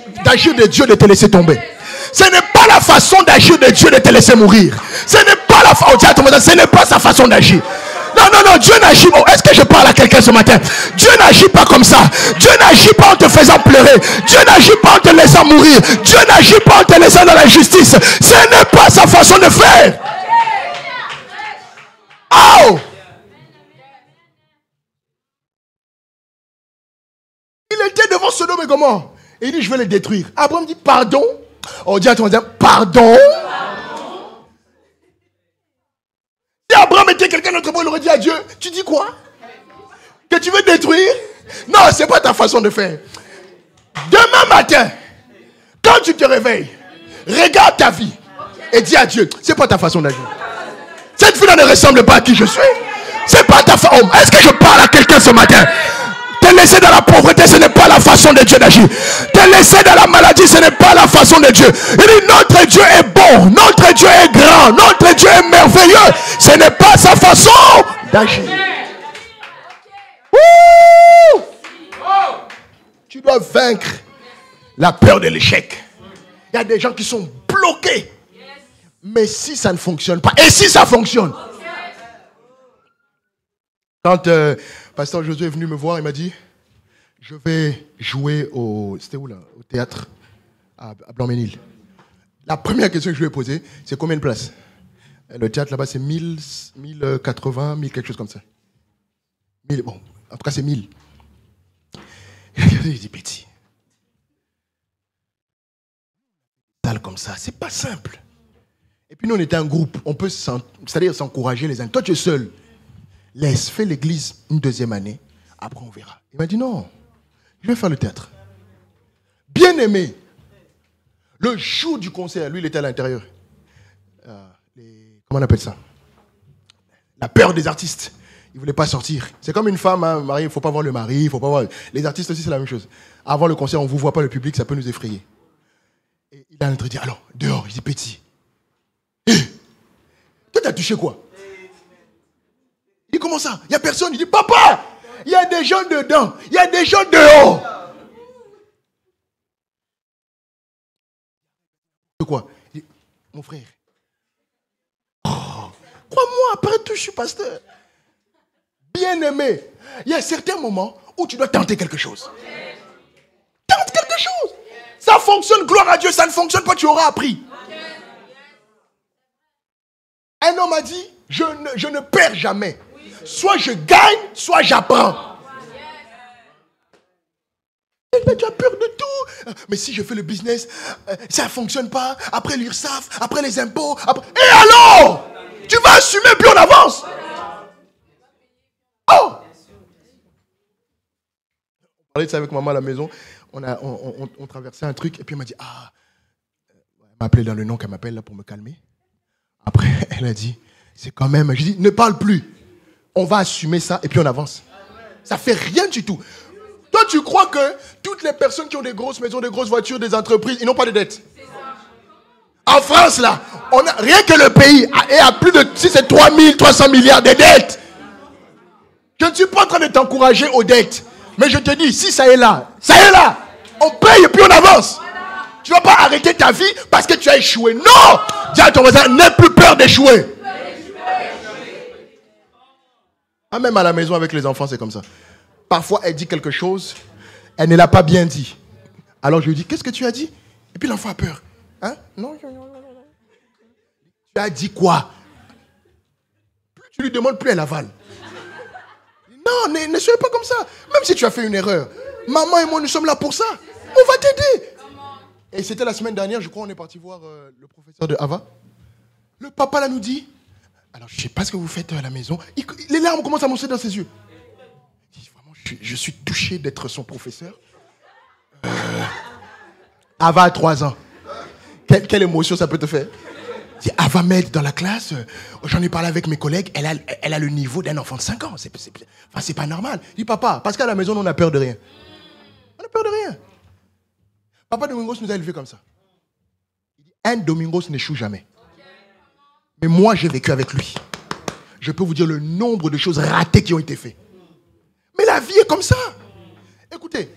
de Dieu de te laisser tomber. Ce n'est pas la façon d'agir de Dieu de te laisser mourir. Ce n'est pas sa façon d'agir. Non, Dieu n'agit pas. Est-ce que je parle à quelqu'un ce matin? Dieu n'agit pas comme ça. Dieu n'agit pas en te faisant pleurer. Dieu n'agit pas en te laissant mourir. Dieu n'agit pas en te laissant dans la justice. Ce n'est pas sa façon de faire. Oh! Il était devant Sodome et Gomorrhe. Et il dit, je vais les détruire. Abraham dit, pardon. On dit à ton voisin, pardon. Si Abraham était quelqu'un d'autre, il aurait dit à Dieu, tu dis quoi? Que tu veux détruire? Non, ce n'est pas ta façon de faire. Demain matin, quand tu te réveilles, Regarde ta vie et dis à Dieu, c'est pas ta façon d'agir. Cette vie-là ne ressemble pas à qui je suis. C'est pas ta façon. Est-ce que je parle à quelqu'un ce matin? Te laisser dans la pauvreté, ce n'est pas la façon de Dieu d'agir. Te laisser dans la maladie, ce n'est pas la façon de Dieu. Il dit, notre Dieu est bon, notre Dieu est grand, notre Dieu est merveilleux. Ce n'est pas sa façon d'agir. Tu dois vaincre la peur de l'échec. Il y a des gens qui sont bloqués. Mais si ça ne fonctionne pas, et si ça fonctionne? Quand Pasteur Josué est venu me voir, il m'a dit, je vais jouer c'était où là? Au théâtre à Blanc-Ménil. La première question que je lui ai posée, c'est combien de places? Le théâtre là-bas, c'est 1080, 1000, quelque chose comme ça. 1000, bon, en tout cas, c'est 1000. Il dit, petit. Salle comme ça, c'est pas simple. Et puis nous, on était un groupe. On peut c'est-à-dire s'encourager les uns. Toi, tu es seul. Laisse, fais l'église une deuxième année. Après, on verra. Il m'a dit, non, je vais faire le théâtre. Bien aimé. Le jour du concert, lui, il était à l'intérieur. Comment on appelle ça? La peur des artistes. Il ne voulait pas sortir. C'est comme une femme, hein, mariée, il ne faut pas voir le mari, il faut pas voir... Les artistes aussi, c'est la même chose. Avant le concert, on ne vous voit pas, le public, ça peut nous effrayer. Et il a entendu dire, alors, dehors, il dit, petit. Toi, t'as touché quoi? Il dit, comment ça? Il n'y a personne. Il dit, papa, il y a des gens dedans, il y a des gens dehors. Quoi? Il dit, mon frère. Oh, crois-moi, après tout, je suis pasteur. Bien-aimé, il y a certains moments où tu dois tenter quelque chose. Tente quelque chose. Ça fonctionne, gloire à Dieu. Ça ne fonctionne pas, tu auras appris. Un homme a dit, je ne perds jamais. Soit je gagne, soit j'apprends. Mais tu as peur de tout. Mais si je fais le business, ça ne fonctionne pas. Après l'URSSAF, après les impôts. Et alors? Tu vas assumer, puis on avance. Oh! On parlait de ça avec maman à la maison. On traversait un truc. Et puis elle m'a dit, elle m'a appelé dans le nom qu'elle m'appelle là pour me calmer. Après, elle a dit, c'est quand même... Je dis, ne parle plus. On va assumer ça et puis on avance. Ça fait rien du tout. Toi, tu crois que toutes les personnes qui ont des grosses maisons, des grosses voitures, des entreprises, ils n'ont pas de dettes? En France, là, rien que le pays est à plus de... Si c'est 3300 milliards de dettes. Je ne suis pas en train de t'encourager aux dettes. Mais je te dis, si ça est là, ça est là. On paye et puis on avance. Tu ne vas pas arrêter ta vie parce que tu as échoué. Non! Dis à ton voisin, n'aie plus peur d'échouer. Ah, même à la maison avec les enfants, c'est comme ça. Parfois, elle dit quelque chose, elle ne l'a pas bien dit. Alors je lui dis, qu'est-ce que tu as dit? Et puis l'enfant a peur. Hein? Non. Tu as dit quoi? Plus tu lui demandes, plus elle avale. Non, ne soyez pas comme ça. Même si tu as fait une erreur, maman et moi, nous sommes là pour ça. On va t'aider. Et c'était la semaine dernière, je crois, on est parti voir le professeur de Hava. Le papa là nous dit, alors je ne sais pas ce que vous faites à la maison. Les larmes commencent à monter dans ses yeux. Vraiment, je suis touché d'être son professeur. Ava a 3 ans. Quelle émotion ça peut te faire? Ava m'aide dans la classe. J'en ai parlé avec mes collègues. Elle a le niveau d'un enfant de 5 ans. C'est pas normal. Je dis, papa, parce qu'à la maison, on a peur de rien. On a peur de rien. Papa Domingos nous a élevés comme ça. Un Domingos n'échoue jamais. Mais moi, j'ai vécu avec lui. Je peux vous dire le nombre de choses ratées qui ont été faites. Mais la vie est comme ça. Écoutez,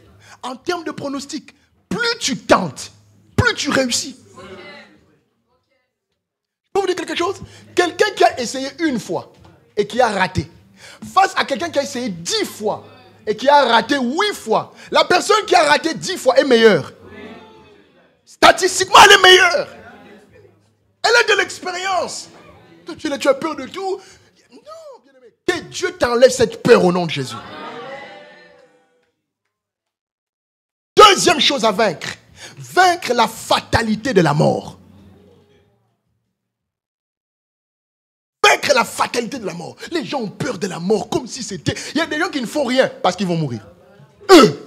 en termes de pronostic, plus tu tentes, plus tu réussis. Je peux vous dire quelque chose? Quelqu'un qui a essayé une fois et qui a raté, face à quelqu'un qui a essayé 10 fois et qui a raté 8 fois, la personne qui a raté 10 fois est meilleure. Statistiquement, elle est meilleure. Elle a de l'expérience. Toi, tu as peur de tout. Non, bien aimé. Que Dieu t'enlève cette peur au nom de Jésus. Deuxième chose à vaincre. Vaincre la fatalité de la mort. Vaincre la fatalité de la mort. Les gens ont peur de la mort comme si c'était... Il y a des gens qui ne font rien parce qu'ils vont mourir. Eux.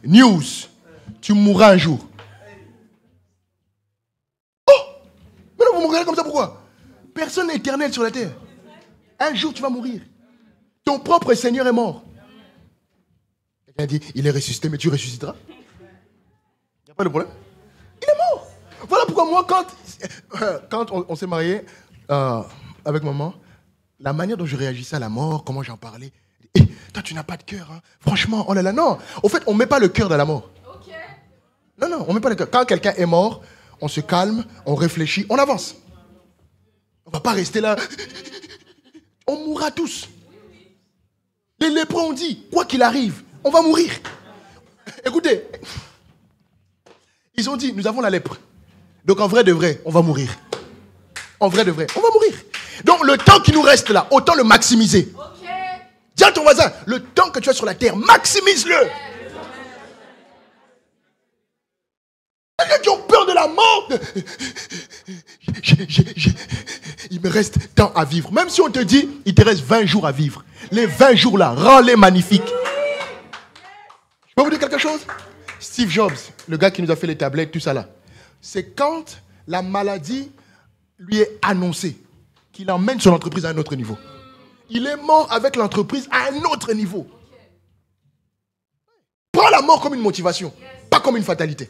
News. Tu mourras un jour. Oh! Mais non, vous me regardez comme ça, pourquoi? Personne n'est éternel sur la terre. Un jour, tu vas mourir. Ton propre Seigneur est mort. Quelqu'un dit, il est ressuscité, mais tu ressusciteras. Il n'y a pas de problème. Il est mort. Voilà pourquoi moi, quand on s'est marié avec maman, la manière dont je réagissais à la mort, comment j'en parlais, toi, tu n'as pas de cœur. Hein. Franchement, oh là là, non. Au fait, on ne met pas le cœur dans la mort. Okay. Non, on ne met pas le cœur. Quand quelqu'un est mort, on se calme, on réfléchit, on avance. On ne va pas rester là. On mourra tous. Les lépreux ont dit, quoi qu'il arrive, on va mourir. Écoutez, ils ont dit, nous avons la lèpre. Donc en vrai de vrai, on va mourir. En vrai de vrai, on va mourir. Donc le temps qui nous reste là, autant le maximiser. Dis à ton voisin, le temps que tu as sur la terre, maximise-le. Il y a qui ont peur de la mort. Il me reste tant à vivre. Même si on te dit, il te reste 20 jours à vivre. Les 20 jours là, rends-les magnifiques. Je peux vous dire quelque chose? Steve Jobs, le gars qui nous a fait les tablettes, tout ça là. C'est quand la maladie lui est annoncée qu'il emmène son entreprise à un autre niveau. Il est mort avec l'entreprise à un autre niveau. Prends la mort comme une motivation, pas comme une fatalité.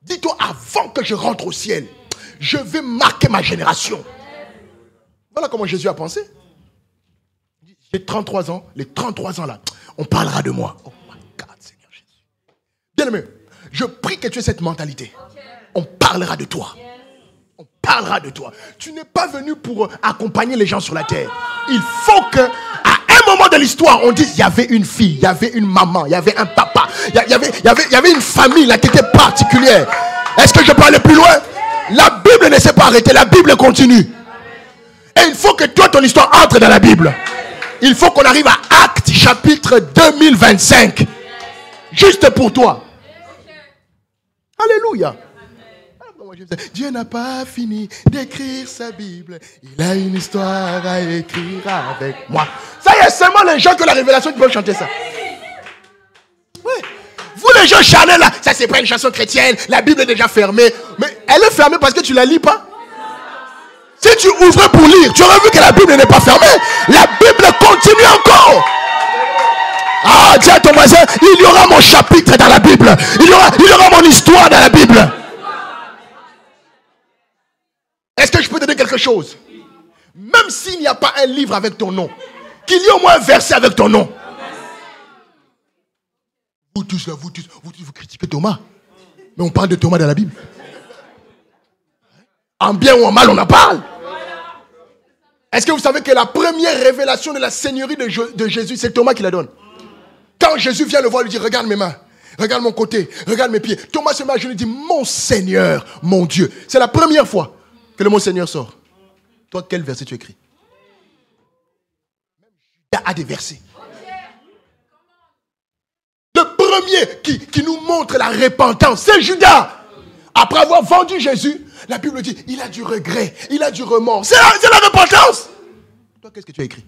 Dis-toi, avant que je rentre au ciel, je vais marquer ma génération. Voilà comment Jésus a pensé. J'ai 33 ans, les 33 ans là, on parlera de moi. Oh my God, Seigneur Jésus. Bien-aimé, je prie que tu aies cette mentalité. On parlera de toi. On parlera de toi. Tu n'es pas venu pour accompagner les gens sur la terre. Il faut que, à un moment de l'histoire, on dise, il y avait une fille, il y avait une maman, il y avait un papa, il y avait une famille là qui était particulière. Est-ce que je peux aller plus loin? La Bible ne s'est pas arrêtée, la Bible continue. Et il faut que toi, ton histoire entre dans la Bible. Il faut qu'on arrive à Actes chapitre 2025. Juste pour toi. Alléluia. Dieu n'a pas fini d'écrire sa Bible. Il a une histoire à écrire avec moi. Ça y est, seulement les gens que la révélation qui peuvent chanter ça. Oui. Vous les gens charnels là, ça c'est pas une chanson chrétienne. La Bible est déjà fermée. Mais elle est fermée parce que tu la lis pas. Si tu ouvrais pour lire, tu aurais vu que la Bible n'est pas fermée. La Bible continue encore. Ah, dis à ton voisin, il y aura mon chapitre dans la Bible. Il y aura mon histoire dans la Bible. Est-ce que je peux te dire quelque chose? Même s'il n'y a pas un livre avec ton nom, qu'il y ait au moins un verset avec ton nom. Vous tous là, vous critiquez Thomas. Mais on parle de Thomas dans la Bible. En bien ou en mal, on en parle. Est-ce que vous savez que la première révélation de la seigneurie de Jésus, c'est Thomas qui la donne? Quand Jésus vient le voir, il lui dit, regarde mes mains, regarde mon côté, regarde mes pieds. Thomas se met à genoux et dit, mon Seigneur, mon Dieu. C'est la première fois que le mot Seigneur sort. Toi, quel verset tu écris? Il y a des versets. Le premier qui nous montre la repentance, c'est Judas. Après avoir vendu Jésus, la Bible dit, il a du regret, il a du remords. C'est la repentance. Toi, qu'est-ce que tu as écrit?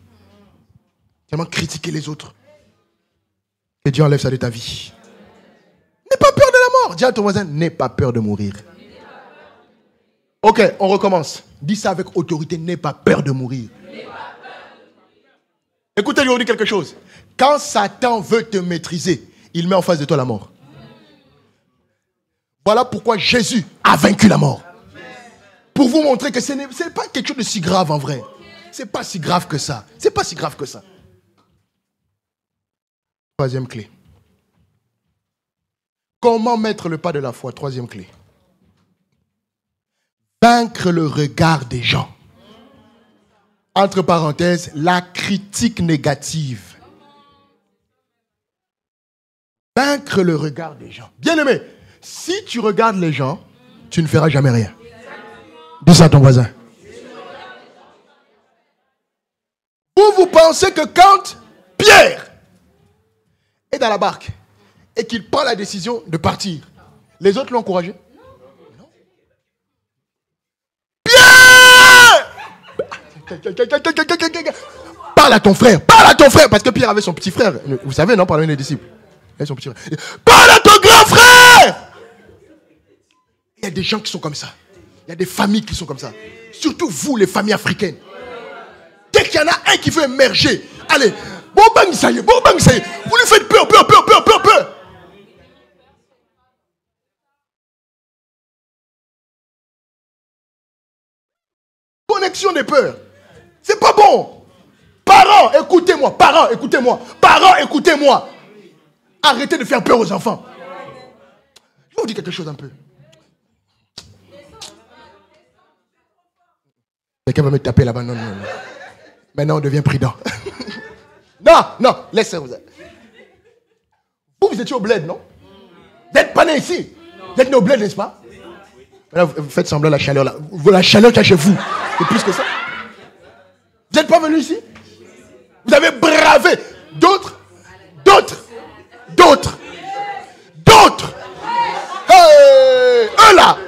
Tellement critiquer les autres. Que Dieu enlève ça de ta vie. N'aie pas peur de la mort. Dis à ton voisin, n'aie pas peur de mourir. Ok, on recommence. Dis ça avec autorité, n'aie pas peur de mourir. Écoutez, je vais vous dire quelque chose. Quand Satan veut te maîtriser, il met en face de toi la mort. Voilà pourquoi Jésus a vaincu la mort. Pour vous montrer que ce n'est pas quelque chose de si grave en vrai. C'est pas si grave que ça. C'est pas si grave que ça. Troisième clé. Comment mettre le pas de la foi? Troisième clé. Vaincre le regard des gens. Entre parenthèses, la critique négative. Vaincre le regard des gens. Bien-aimé, si tu regardes les gens, tu ne feras jamais rien. Dis ça à ton voisin. Vous pensez que quand Pierre est dans la barque et qu'il prend la décision de partir, les autres l'ont encouragé? Non. Pierre! Parle à ton frère, parce que Pierre avait son petit frère. Vous savez, non, parmi les disciples. Il avait son petit frère. Parle à ton grand frère. Il y a des gens qui sont comme ça. Il y a des familles qui sont comme ça. Surtout vous, les familles africaines. Dès qu'il y en a un qui veut émerger, allez, bon bang, ça y est. Vous lui faites peur. Connexion des peurs. C'est pas bon. Parents, écoutez-moi. Arrêtez de faire peur aux enfants. Je vais vous dire quelque chose un peu. Quelqu'un va me taper là-bas. Non. Maintenant, on devient prudent. Non, laissez vous. Vous étiez au bled, non? Vous n'êtes pas né ici. Vous êtes né au bled, n'est-ce pas? Là, vous faites semblant la chaleur là. La chaleur qu'il y a chez vous, c'est plus que ça. Vous n'êtes pas venu ici? Vous avez bravé d'autres. Hey, eux là.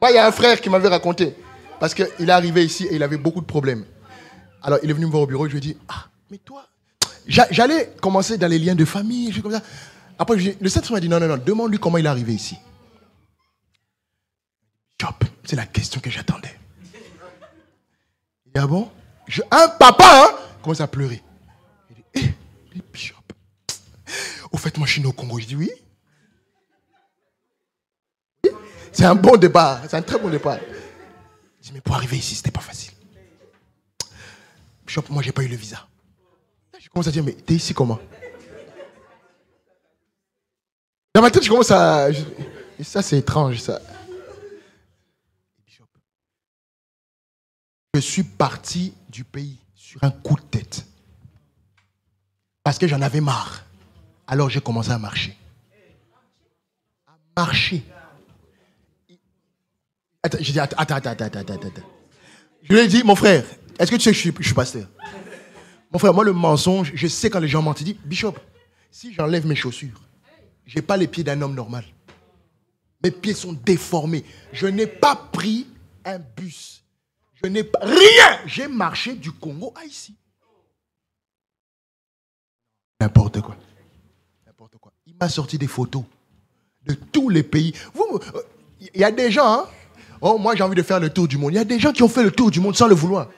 Moi, il y a un frère qui m'avait raconté. Parce qu'il est arrivé ici et il avait beaucoup de problèmes. Alors, il est venu me voir au bureau et je lui ai dit, mais toi, j'allais commencer dans les liens de famille, comme ça. Après, le Saint-Esprit m'a dit, non, demande-lui comment il est arrivé ici. C'est la question que j'attendais. Il dit, ah bon? Un papa, commence à pleurer. Il dit, Bishop, au fait, moi, je suis né au Congo. Je dis, oui. C'est un bon départ, c'est un très bon départ. Je dis, mais pour arriver ici, c'était pas facile. Bishop, moi, j'ai pas eu le visa. Je commence à dire, mais t'es ici comment? Dans ma tête, je commence à... Et ça, c'est étrange, ça. Bishop, je suis parti du pays sur un coup de tête. Parce que j'en avais marre. Alors, j'ai commencé à marcher. Attends, j'ai dit, attends. Je lui ai dit, mon frère, est-ce que tu sais que je suis pasteur? Mon frère, moi, le mensonge, je sais quand les gens mentent. Il dit, Bishop, si j'enlève mes chaussures, je n'ai pas les pieds d'un homme normal. Mes pieds sont déformés. Je n'ai pas pris un bus. Je n'ai pas... Rien. J'ai marché du Congo à ici. N'importe quoi. Il m'a sorti des photos de tous les pays. Il y a des gens, moi j'ai envie de faire le tour du monde. Il y a des gens qui ont fait le tour du monde sans le vouloir.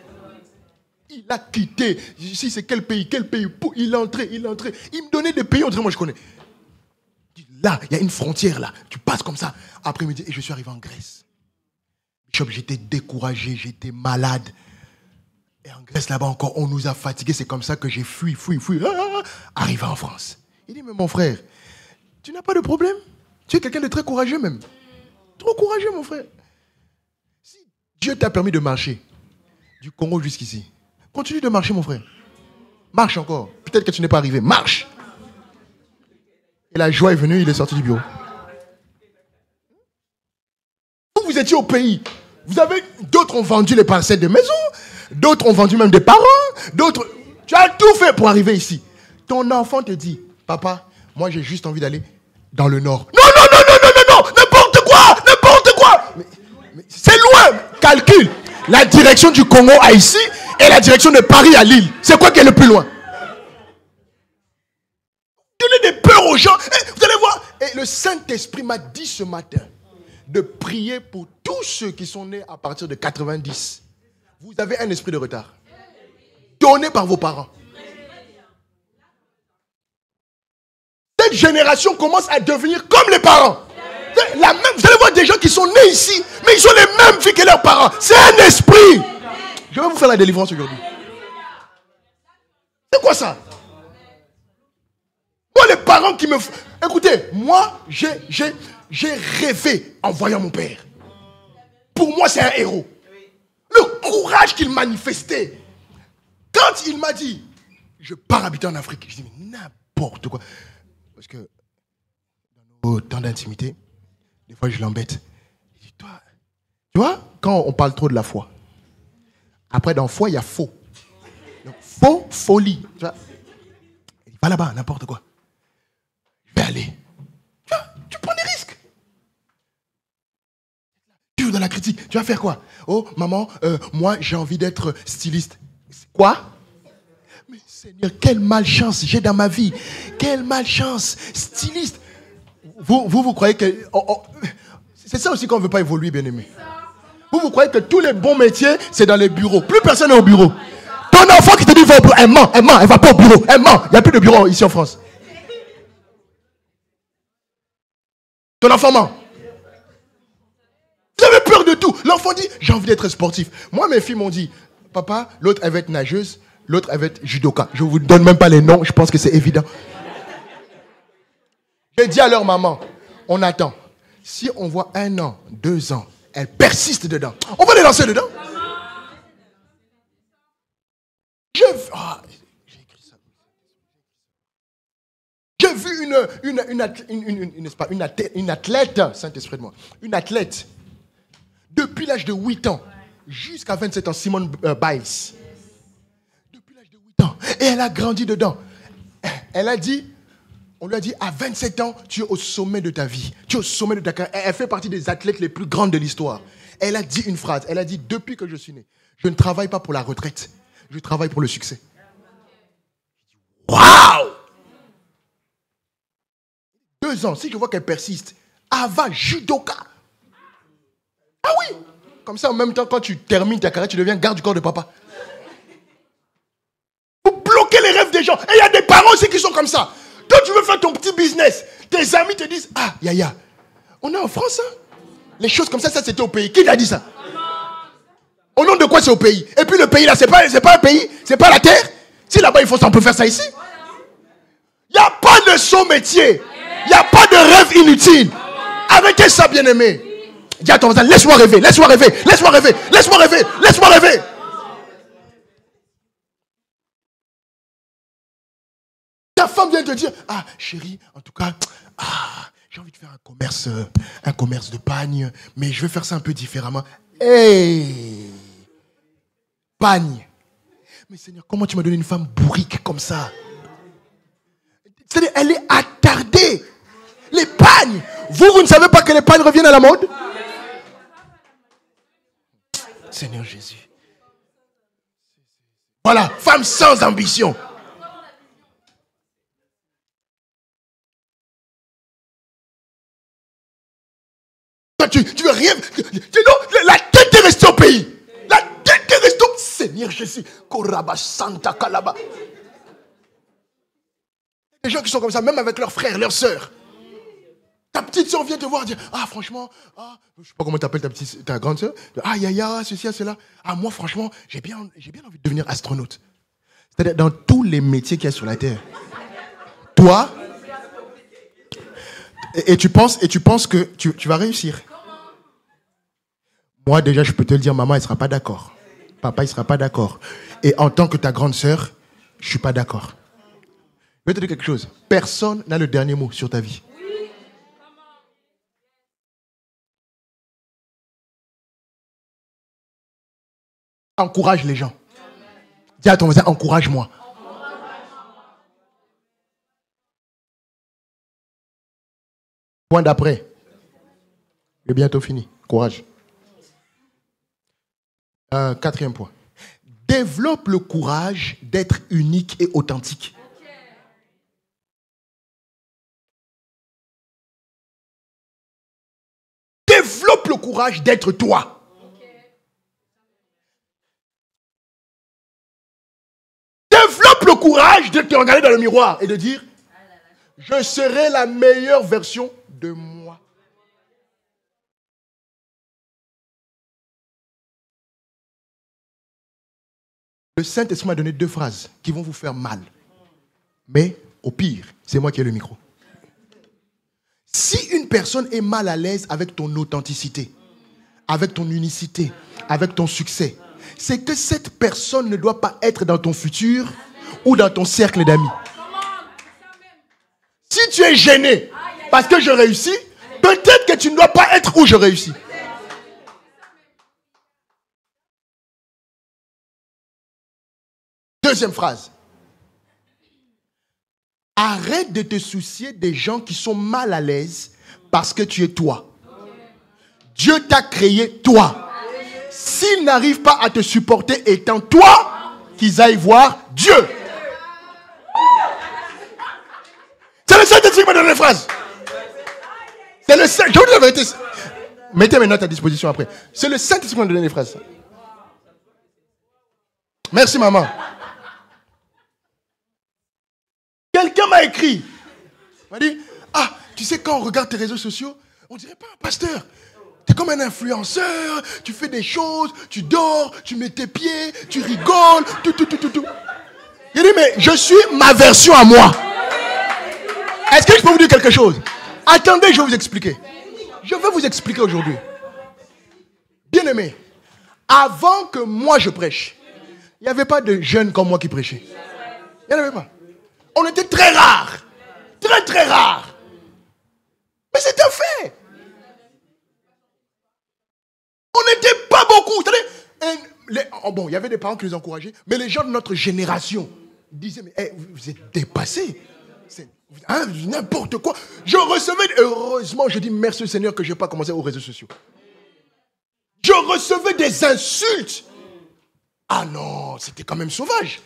Il a quitté. Ici c'est quel pays. Il est entré. Il me donnait des pays, on dirait moi je connais. Là, il y a une frontière là. Tu passes comme ça. Après-midi, et je suis arrivé en Grèce. Bishop, j'étais découragé, j'étais malade. Et en Grèce là-bas encore, on nous a fatigués. C'est comme ça que j'ai fui. Arrivé en France. Il dit, mais mon frère, tu n'as pas de problème? Tu es quelqu'un de très courageux même. Trop courageux, mon frère. Si Dieu t'a permis de marcher du Congo jusqu'ici, continue de marcher, mon frère. Marche encore. Peut-être que tu n'es pas arrivé. Marche. Et la joie est venue, il est sorti du bureau. Vous étiez au pays. D'autres ont vendu les parcelles de maison. D'autres ont vendu même des parents. D'autres... Tu as tout fait pour arriver ici. Ton enfant te dit, papa, moi j'ai juste envie d'aller dans le nord. Non, n'importe quoi. Mais c'est loin. Calcule. La direction du Congo à ici et la direction de Paris à Lille. C'est quoi qui est le plus loin? Donnez des peurs aux gens. Vous allez voir. Et le Saint-Esprit m'a dit ce matin de prier pour tous ceux qui sont nés à partir de 90. Vous avez un esprit de retard. Donné par vos parents. Cette génération commence à devenir comme les parents. Vous allez voir des gens qui sont nés ici, mais ils ont les mêmes vies que leurs parents. C'est un esprit. Je vais vous faire la délivrance aujourd'hui. C'est quoi ça? Moi, les parents qui me... Écoutez, moi, j'ai rêvé en voyant mon père. Pour moi, c'est un héros. Le courage qu'il manifestait. Quand il m'a dit, je pars habiter en Afrique, je dis, mais n'importe quoi. Parce que dans nos temps d'intimité, des fois, je l'embête. Je dis, toi, tu vois, quand on parle trop de la foi, après, dans foi, il y a faux. Donc, faux, folie. Tu vois, il dit, va là-bas, n'importe quoi. Je vais aller. Tu vois, tu prends des risques. Tu joues dans la critique. Tu vas faire quoi? Oh, maman, moi, j'ai envie d'être styliste. Quoi? Mais Seigneur, quelle malchance j'ai dans ma vie. Quelle malchance. Styliste. Vous croyez que... c'est ça aussi qu'on ne veut pas évoluer, bien-aimé. Vous croyez que tous les bons métiers, c'est dans les bureaux. Plus personne n'est au bureau. Ton enfant qui te dit va au bureau, elle ment, elle va pas au bureau, elle ment. Il n'y a plus de bureau ici en France. Ton enfant ment. Vous avez peur de tout. L'enfant dit, j'ai envie d'être sportif. Moi, mes filles m'ont dit, papa, l'autre elle va être nageuse, l'autre elle va être judoka. Je ne vous donne même pas les noms, je pense que c'est évident. J'ai dit à leur maman, on attend. Si on voit 1 an, 2 ans, elle persiste dedans, on va les lancer dedans. J'ai vu une athlète, Saint-Esprit de moi, une athlète, depuis l'âge de 8 ans, jusqu'à 27 ans, Simone Biles. Depuis l'âge de 8 ans. Et elle a grandi dedans. Elle a dit, on lui a dit, à 27 ans, tu es au sommet de ta vie. Tu es au sommet de ta carrière. Elle fait partie des athlètes les plus grandes de l'histoire. Elle a dit une phrase. Elle a dit, depuis que je suis né, je ne travaille pas pour la retraite. Je travaille pour le succès. Waouh! 2 ans, si je vois qu'elle persiste, Ava, judoka. Ah oui! Comme ça, en même temps, quand tu termines ta carrière, tu deviens garde du corps de papa. Vous bloquez les rêves des gens. Et il y a des parents aussi qui sont comme ça. Toi, tu veux faire ton petit business. Tes amis te disent, ah, Yaya, on est en France, hein? Les choses comme ça c'était au pays. Qui t'a dit ça? Au nom de quoi c'est au pays? Et puis le pays là, c'est pas un pays, c'est pas la terre. Si là-bas, on peut faire ça ici. Il n'y a pas de saut métier. Il n'y a pas de rêve inutile. Arrêtez ça, bien-aimé. Dis à ton voisin, laisse-moi rêver, laisse-moi rêver, laisse-moi rêver, laisse-moi rêver, laisse-moi rêver. Ta femme vient te dire, ah chérie, en tout cas, j'ai envie de faire un commerce de pagne, mais je vais faire ça un peu différemment. Hey, pagne. Mais Seigneur, comment tu m'as donné une femme bourrique comme ça? C'est-à-dire, elle est attardée. Les pagnes. Vous ne savez pas que les pagnes reviennent à la mode? Seigneur Jésus. Voilà, femme sans ambition. Tu veux rien. Non, la tête est restée au pays. La tête est restée au... Seigneur Jésus. Koraba Santa Kalaba. Les gens qui sont comme ça, même avec leurs frères, leurs sœurs. Ta petite soeur vient te voir dire, ah franchement, je sais pas comment t'appelles ta grande soeur. Ah Yaya, ceci, cela. Ah moi franchement, j'ai bien envie de devenir astronaute. C'est-à-dire dans tous les métiers qu'il y a sur la terre. Toi, et tu penses que tu vas réussir. Moi déjà, je peux te le dire, maman, elle sera pas d'accord. Papa, il sera pas d'accord. Et en tant que ta grande sœur, je suis pas d'accord. Je vais te dire quelque chose. Personne n'a le dernier mot sur ta vie. Encourage les gens. Dis à ton voisin, encourage-moi. Point d'après. J'ai bientôt fini. Courage. 4e point. Développe le courage d'être unique et authentique. Développe le courage d'être toi. Développe le courage de te regarder dans le miroir et de dire, je serai la meilleure version de moi. Le Saint-Esprit m'a donné 2 phrases qui vont vous faire mal. Mais au pire, c'est moi qui ai le micro. Si une personne est mal à l'aise avec ton authenticité, avec ton unicité, avec ton succès, c'est que cette personne ne doit pas être dans ton futur ou dans ton cercle d'amis. Si tu es gêné parce que je réussis, peut-être que tu ne dois pas être où je réussis. Deuxième phrase. Arrête de te soucier des gens qui sont mal à l'aise parce que tu es toi. Dieu t'a créé toi. S'ils n'arrivent pas à te supporter étant toi, qu'ils aillent voir Dieu. C'est le Saint-Esprit qui m'a donné la phrase. C'est le Saint. Je vous dis la vérité. Mettez mes notes à disposition après. C'est le Saint-Esprit qui m'a donné les phrases. Merci, maman. Quelqu'un m'a écrit. Il m'a dit, ah, tu sais, quand on regarde tes réseaux sociaux, on dirait pas un pasteur. Tu es comme un influenceur, tu fais des choses, tu dors, tu mets tes pieds, tu rigoles, tout. Il dit, mais je suis ma version à moi. Est-ce que je peux vous dire quelque chose? Attendez, je vais vous expliquer. Je vais vous expliquer aujourd'hui. Bien-aimé, avant que moi je prêche, il n'y avait pas de jeunes comme moi qui prêchaient. Il n'y en avait pas. On était très rares. Très, très rares. Mais c'est un fait. On n'était pas beaucoup. Bon, il y avait des parents qui les encourageaient, mais les gens de notre génération disaient, mais vous êtes dépassés. Hein, n'importe quoi. Je recevais, heureusement, je dis merci au Seigneur que je n'ai pas commencé aux réseaux sociaux. Je recevais des insultes. Ah non, c'était quand même sauvage.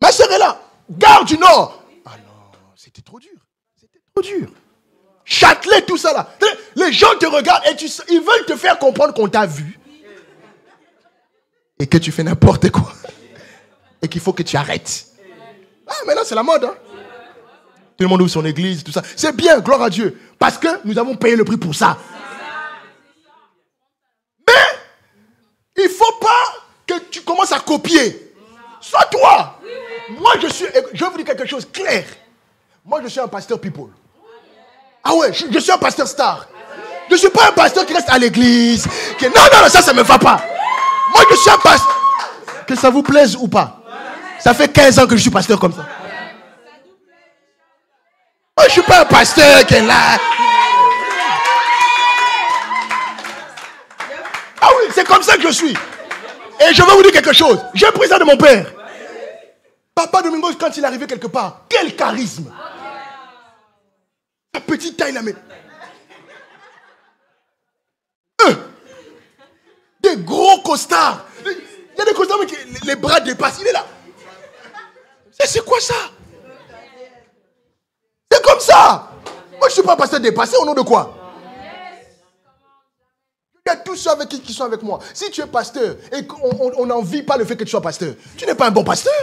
Ma sœur est là. Gare du Nord. Ah non, c'était trop dur. C'était trop dur. Châtelet, tout ça là. Les gens te regardent et ils veulent te faire comprendre qu'on t'a vu. Et que tu fais n'importe quoi. Et qu'il faut que tu arrêtes. Ah, maintenant c'est la mode. Hein? Tout le monde ouvre son église, tout ça. C'est bien, gloire à Dieu. Parce que nous avons payé le prix pour ça. Mais, il ne faut pas que tu commences à copier. Sois toi. Moi, je vais vous dire quelque chose clair. Moi, je suis un pasteur people. Ah ouais, je suis un pasteur star. Je ne suis pas un pasteur qui reste à l'église. Non, ça ne me va pas. Moi, je suis un pasteur. Que ça vous plaise ou pas. Ça fait 15 ans que je suis pasteur comme ça. Moi, je ne suis pas un pasteur qui est là. Ah oui, c'est comme ça que je suis. Et je vais vous dire quelque chose. J'ai pris ça de mon père. Papa Domingos, quand il est arrivé quelque part, quel charisme. La petite taille là, mais... Des gros costards. Il y a des costards, mais les bras dépassent. Il est là. C'est quoi ça? C'est comme ça. Moi, je ne suis pas pasteur dépassé au nom de quoi? Il y a tous ceux avec qui sont avec moi. Si tu es pasteur et qu'on n'envie pas le fait que tu sois pasteur, tu n'es pas un bon pasteur.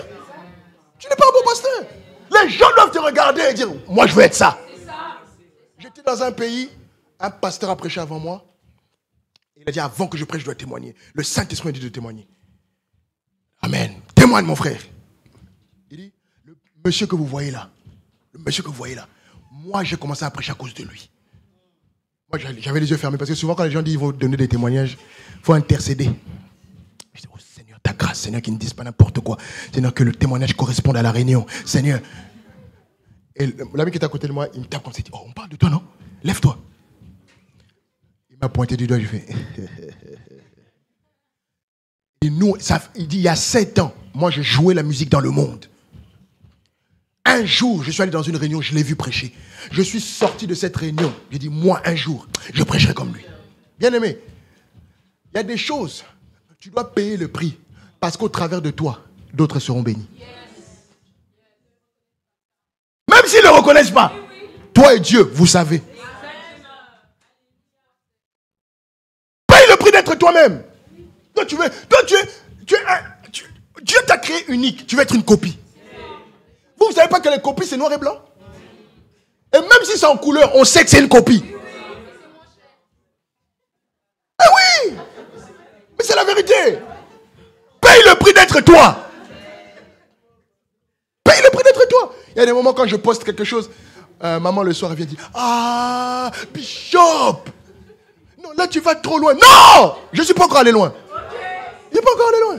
Tu n'es pas un bon pasteur. Les gens doivent te regarder et dire, moi, je veux être ça. J'étais dans un pays, un pasteur a prêché avant moi. Il a dit, avant que je prêche, je dois témoigner. Le Saint-Esprit m'a dit de témoigner. Amen. Témoigne, mon frère. Il dit, le monsieur que vous voyez là, moi, j'ai commencé à prêcher à cause de lui. Moi, j'avais les yeux fermés parce que souvent, quand les gens disent qu'ils vont donner des témoignages, il faut intercéder. Je dis, oh Seigneur, ta grâce, Seigneur, qu'ils ne disent pas n'importe quoi. Seigneur, que le témoignage corresponde à la réunion. Seigneur. Et l'ami qui est à côté de moi, il me tape comme ça. Il dit, oh, on parle de toi, non? Lève-toi. Il m'a pointé du doigt, je fais. Et nous, il dit, il y a 7 ans, moi, je jouais la musique dans le monde. Un jour, je suis allé dans une réunion, je l'ai vu prêcher. Je suis sorti de cette réunion. J'ai dit, moi, un jour, je prêcherai comme lui. Bien aimé, il y a des choses, tu dois payer le prix. Parce qu'au travers de toi, d'autres seront bénis. Même s'ils ne le reconnaissent pas, toi et Dieu, vous savez. Paye le prix d'être toi-même. Dieu t'a créé unique. Tu veux être une copie. Vous ne savez pas que les copies, c'est noir et blanc? Et même si c'est en couleur, on sait que c'est une copie. Eh oui! Mais c'est la vérité. Paye le prix d'être toi. Paye le prix d'être toi. Il y a des moments quand je poste quelque chose, maman le soir, elle vient dire, ah, Bishop! Non, là tu vas trop loin. Non! Je ne suis pas encore allé loin. Je ne suis pas encore allé loin.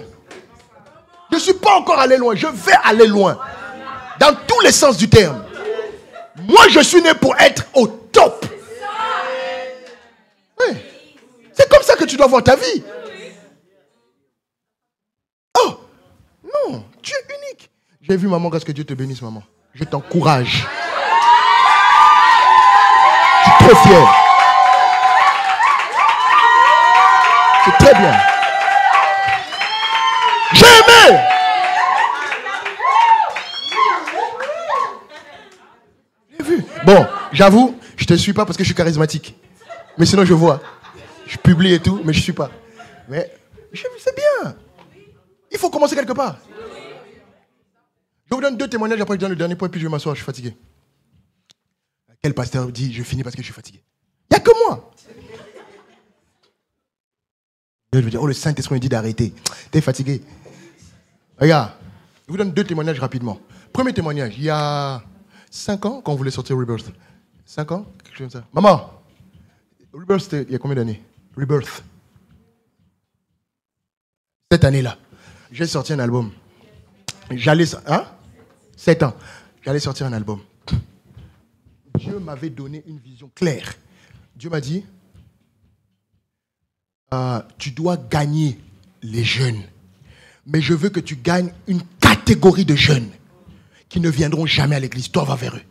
Je ne suis pas encore allé loin. Je vais aller loin. Dans tous les sens du terme. Moi, je suis né pour être au top. Oui. C'est comme ça que tu dois voir ta vie. Oh, non, tu es unique. J'ai vu maman, grâce que Dieu te bénisse, maman. Je t'encourage. Je suis trop fier. C'est très bien. J'ai aimé. J'ai vu. Bon, j'avoue, je te suis pas parce que je suis charismatique. Mais sinon, je vois. Je publie et tout, mais je suis pas. Mais c'est bien. Il faut commencer quelque part. Je vous donne 2 témoignages, après je donne le dernier point, puis je vais m'asseoir, je suis fatigué. Quel pasteur dit, je finis parce que je suis fatigué? Il n'y a que moi. Je veux dire, oh, le Saint-Esprit me dit d'arrêter. T'es fatigué. Regarde, je vous donne 2 témoignages rapidement. Premier témoignage, il y a 5 ans, quand on voulait sortir Rebirth. 5 ans, quelque chose comme ça. Maman, Rebirth, c'était il y a combien d'années? Rebirth. Cette année-là, j'ai sorti un album. 7 ans. J'allais sortir un album. Dieu m'avait donné une vision claire. Dieu m'a dit, tu dois gagner les jeunes. Mais je veux que tu gagnes une catégorie de jeunes qui ne viendront jamais à l'église. Toi, va vers eux.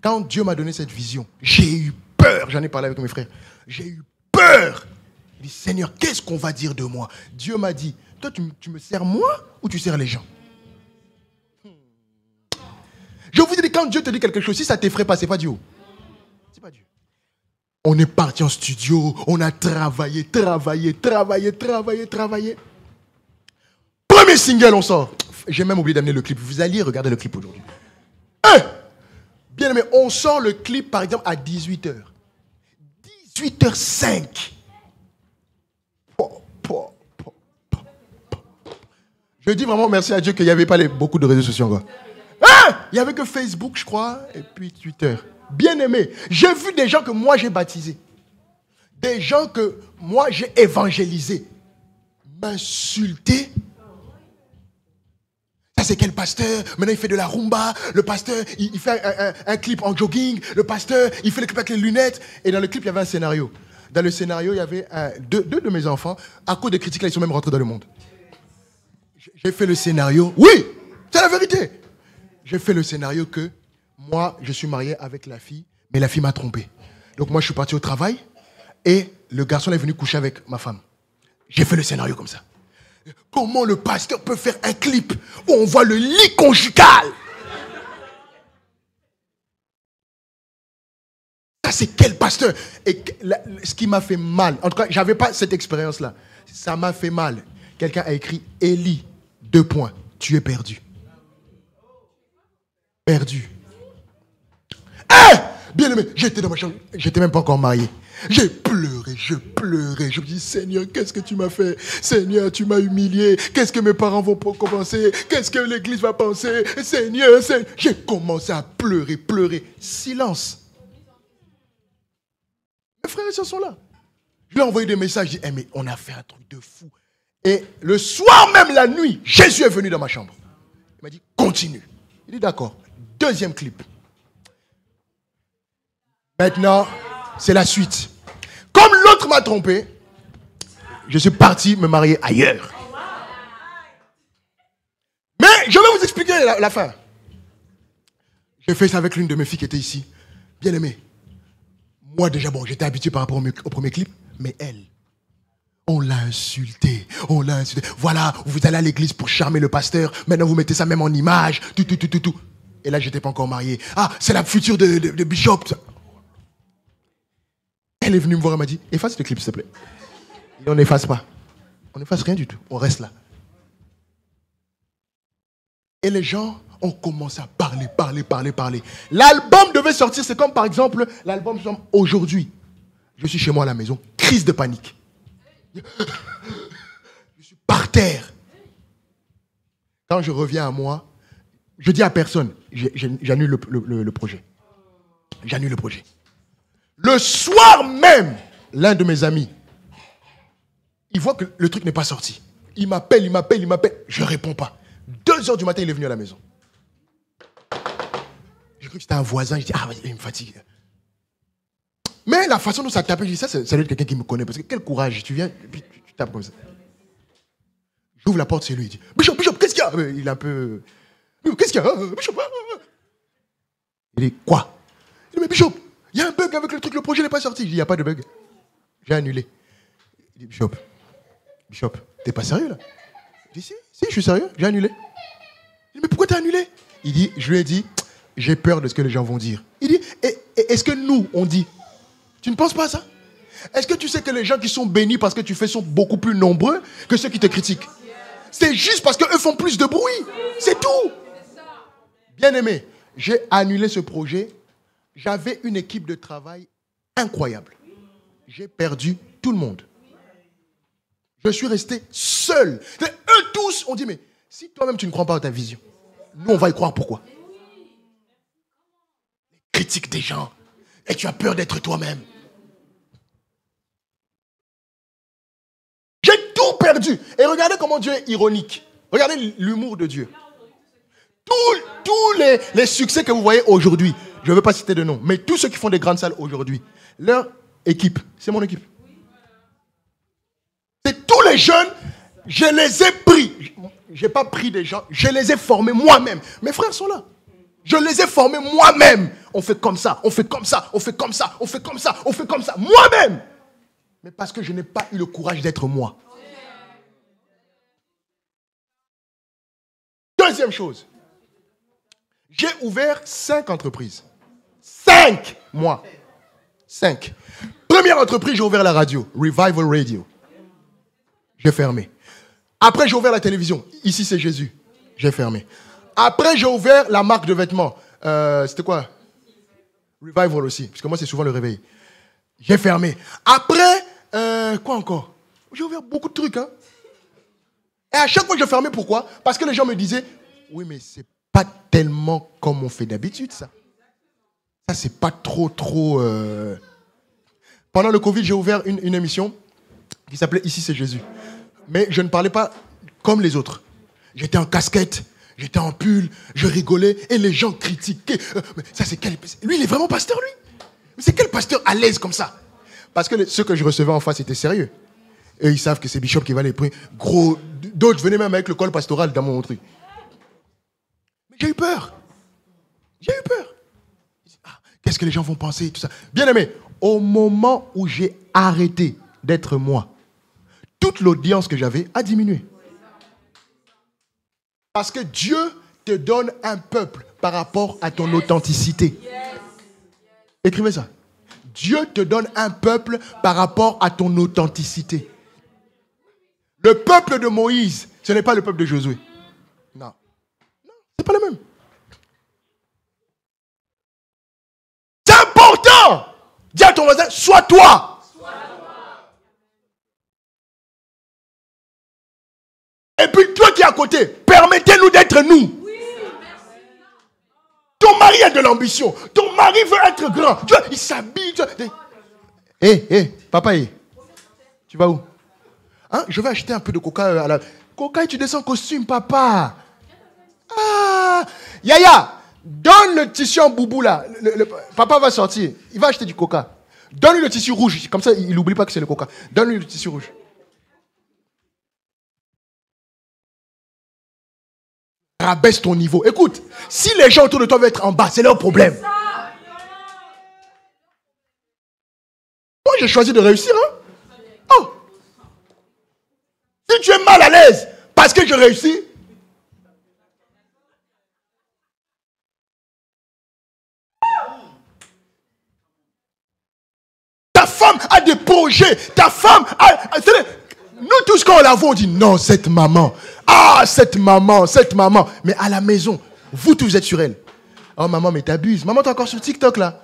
Quand Dieu m'a donné cette vision, j'ai eu peur. J'en ai parlé avec mes frères. J'ai eu peur. Je dis, Seigneur, qu'est-ce qu'on va dire de moi? Dieu m'a dit, toi, tu me sers moi ou tu sers les gens? Je vous dis, quand Dieu te dit quelque chose, si ça t'effraie pas, c'est pas Dieu. C'est pas Dieu. On est parti en studio, on a travaillé. Premier single, on sort. J'ai même oublié d'amener le clip. Vous alliez regarder le clip aujourd'hui. Bien aimé, on sort le clip, par exemple, à 18h. 18h05. Je dis vraiment merci à Dieu qu'il n'y avait pas beaucoup de réseaux sociaux encore. Il n'y avait que Facebook, je crois, et puis Twitter. Bien aimé, j'ai vu des gens que moi j'ai baptisés. Des gens que moi j'ai évangélisés. M'insulter. Ça c'est quel pasteur? Maintenant il fait de la rumba. Le pasteur, il fait un clip en jogging. Le pasteur, il fait le clip avec les lunettes. Et dans le clip, il y avait un scénario. Dans le scénario, il y avait deux de mes enfants. À cause des critiques, là, ils sont même rentrés dans le monde. J'ai fait le scénario. Oui, c'est la vérité. J'ai fait le scénario que moi, je suis marié avec la fille, mais la fille m'a trompé. Donc moi, je suis parti au travail et le garçon est venu coucher avec ma femme. J'ai fait le scénario comme ça. Comment le pasteur peut faire un clip où on voit le lit conjugal? Ça, c'est quel pasteur? Et ce qui m'a fait mal, en tout cas, j'avais pas cette expérience-là. Ça m'a fait mal. Quelqu'un a écrit Élie, : tu es perdu. Perdu. Bien aimé, j'étais dans ma chambre, j'étais même pas encore marié. J'ai pleuré, je pleurais. Je me dis, Seigneur, qu'est-ce que tu m'as fait? Seigneur, tu m'as humilié. Qu'est-ce que mes parents vont penser? Qu'est-ce que l'église va penser? Seigneur, j'ai commencé à pleurer. Silence. Mes frères et sœurs sont là. Je lui ai envoyé des messages, je dis, mais on a fait un truc de fou. Et le soir même, la nuit, Jésus est venu dans ma chambre. Il m'a dit, continue. Il dit, d'accord. Deuxième clip. Maintenant, c'est la suite. Comme l'autre m'a trompé, je suis parti me marier ailleurs. Mais je vais vous expliquer la fin. J'ai fait ça avec l'une de mes filles qui était ici. Bien aimée. Moi déjà, j'étais habitué par rapport au premier clip, mais elle, on l'a insultée. Voilà, vous allez à l'église pour charmer le pasteur. Maintenant, vous mettez ça même en image. Tout. Et là, je n'étais pas encore marié. C'est la future de Bishop. Elle est venue me voir, elle m'a dit, efface le clip, s'il te plaît. Et on n'efface pas. On n'efface rien du tout. On reste là. Et les gens ont commencé à parler. L'album devait sortir, c'est comme par exemple, l'album sort aujourd'hui. Je suis chez moi à la maison, crise de panique. Je suis par terre. Quand je reviens à moi, je dis à personne, j'annule le projet. J'annule le projet. Le soir même, l'un de mes amis, il voit que le truc n'est pas sorti. Il m'appelle. Je ne réponds pas. 2h du matin, il est venu à la maison. J'ai cru que c'était un voisin. Je dis, il me fatigue. Mais la façon dont ça tape, je dis, ça doit être quelqu'un qui me connaît. Parce que quel courage, tu viens, et puis tu tapes comme ça. J'ouvre la porte, c'est lui. Il dit, Bishop, qu'est-ce qu'il y a? Il est un peu... Qu'est-ce qu'il y a? Bishop. Il dit, quoi? Il dit, mais Bishop, il y a un bug avec le truc, le projet n'est pas sorti. Je dis, il n'y a pas de bug. J'ai annulé. Il dit, Bishop, t'es pas sérieux là? dis, si, je suis sérieux, j'ai annulé. Je dis, mais pourquoi tu as annulé? Il dit, je lui ai dit, j'ai peur de ce que les gens vont dire. Il dit, est-ce que nous, on dit? Tu ne penses pas à ça? Est-ce que tu sais que les gens qui sont bénis parce que tu fais sont beaucoup plus nombreux que ceux qui te critiquent? C'est juste parce qu'eux font plus de bruit. C'est tout. Bien-aimé, j'ai annulé ce projet. J'avais une équipe de travail incroyable. J'ai perdu tout le monde. Je suis resté seul. Eux tous ont dit, mais si toi-même tu ne crois pas à ta vision, nous on va y croire pourquoi? Critique des gens. Et tu as peur d'être toi-même. J'ai tout perdu. Et regardez comment Dieu est ironique. Regardez l'humour de Dieu. Tous les succès que vous voyez aujourd'hui, je ne veux pas citer de nom, mais tous ceux qui font des grandes salles aujourd'hui, leur équipe, c'est mon équipe. C'est tous les jeunes, je les ai pris. Je n'ai pas pris des gens, je les ai formés moi-même. Mes frères sont là. Je les ai formés moi-même. On fait comme ça, on fait comme ça, on fait comme ça, on fait comme ça, on fait comme ça, moi-même. Mais parce que je n'ai pas eu le courage d'être moi. Deuxième chose. J'ai ouvert 5 entreprises. 5 mois. 5. Première entreprise, j'ai ouvert la radio. Revival Radio. J'ai fermé. Après, j'ai ouvert la télévision. Ici, c'est Jésus. J'ai fermé. Après, j'ai ouvert la marque de vêtements. C'était quoi? Revival aussi. Parce que moi, c'est souvent le réveil. J'ai fermé. Après, quoi encore? J'ai ouvert beaucoup de trucs. Hein. Et à chaque fois, je fermais. Pourquoi? Parce que les gens me disaient, oui, mais c'est pas tellement comme on fait d'habitude, ça. Ça, c'est pas trop... Pendant le Covid, j'ai ouvert une émission qui s'appelait Ici, c'est Jésus. Mais je ne parlais pas comme les autres. J'étais en casquette, j'étais en pull, je rigolais et les gens critiquaient. Ça, c'est quel... Lui, il est vraiment pasteur, lui. Mais c'est quel pasteur à l'aise comme ça? Parce que ceux que je recevais en face étaient sérieux. Et ils savent que c'est Bishop qui va les prendre. Gros, d'autres venaient même avec le col pastoral dans mon truc. Mais j'ai eu peur. J'ai eu peur. Qu'est-ce que les gens vont penser, tout ça. Bien aimé, au moment où j'ai arrêté d'être moi, toute l'audience que j'avais a diminué. Parce que Dieu te donne un peuple par rapport à ton authenticité. Écrivez ça. Dieu te donne un peuple par rapport à ton authenticité. Le peuple de Moïse, ce n'est pas le peuple de Josué. Non. Non, c'est pas le même. C'est important. Dis à ton voisin, sois toi. Et puis toi qui es à côté, permettez-nous d'être nous. Oui, ton mari a de l'ambition. Ton mari veut être grand. Tu vois, il s'habille. Papa, tu vas où? Hein? Je vais acheter un peu de coca à la... Coca, tu descends en costume, papa. Ah, Yaya, donne le tissu en boubou là. Papa va sortir. Il va acheter du coca. Donne-lui le tissu rouge. Comme ça, il n'oublie pas que c'est le coca. Donne-lui le tissu rouge. Rabaisse ton niveau. Écoute, si les gens autour de toi veulent être en bas, c'est leur problème. Moi, j'ai choisi de réussir. Hein? Oh. Si tu es mal à l'aise parce que je réussis, ta femme a des projets. Ta femme a... Nous tous quand on la voit, on dit non, cette maman. Ah, cette maman. Mais à la maison, vous tous êtes sur elle. Oh maman, mais t'abuses. Maman, t'es encore sur TikTok là.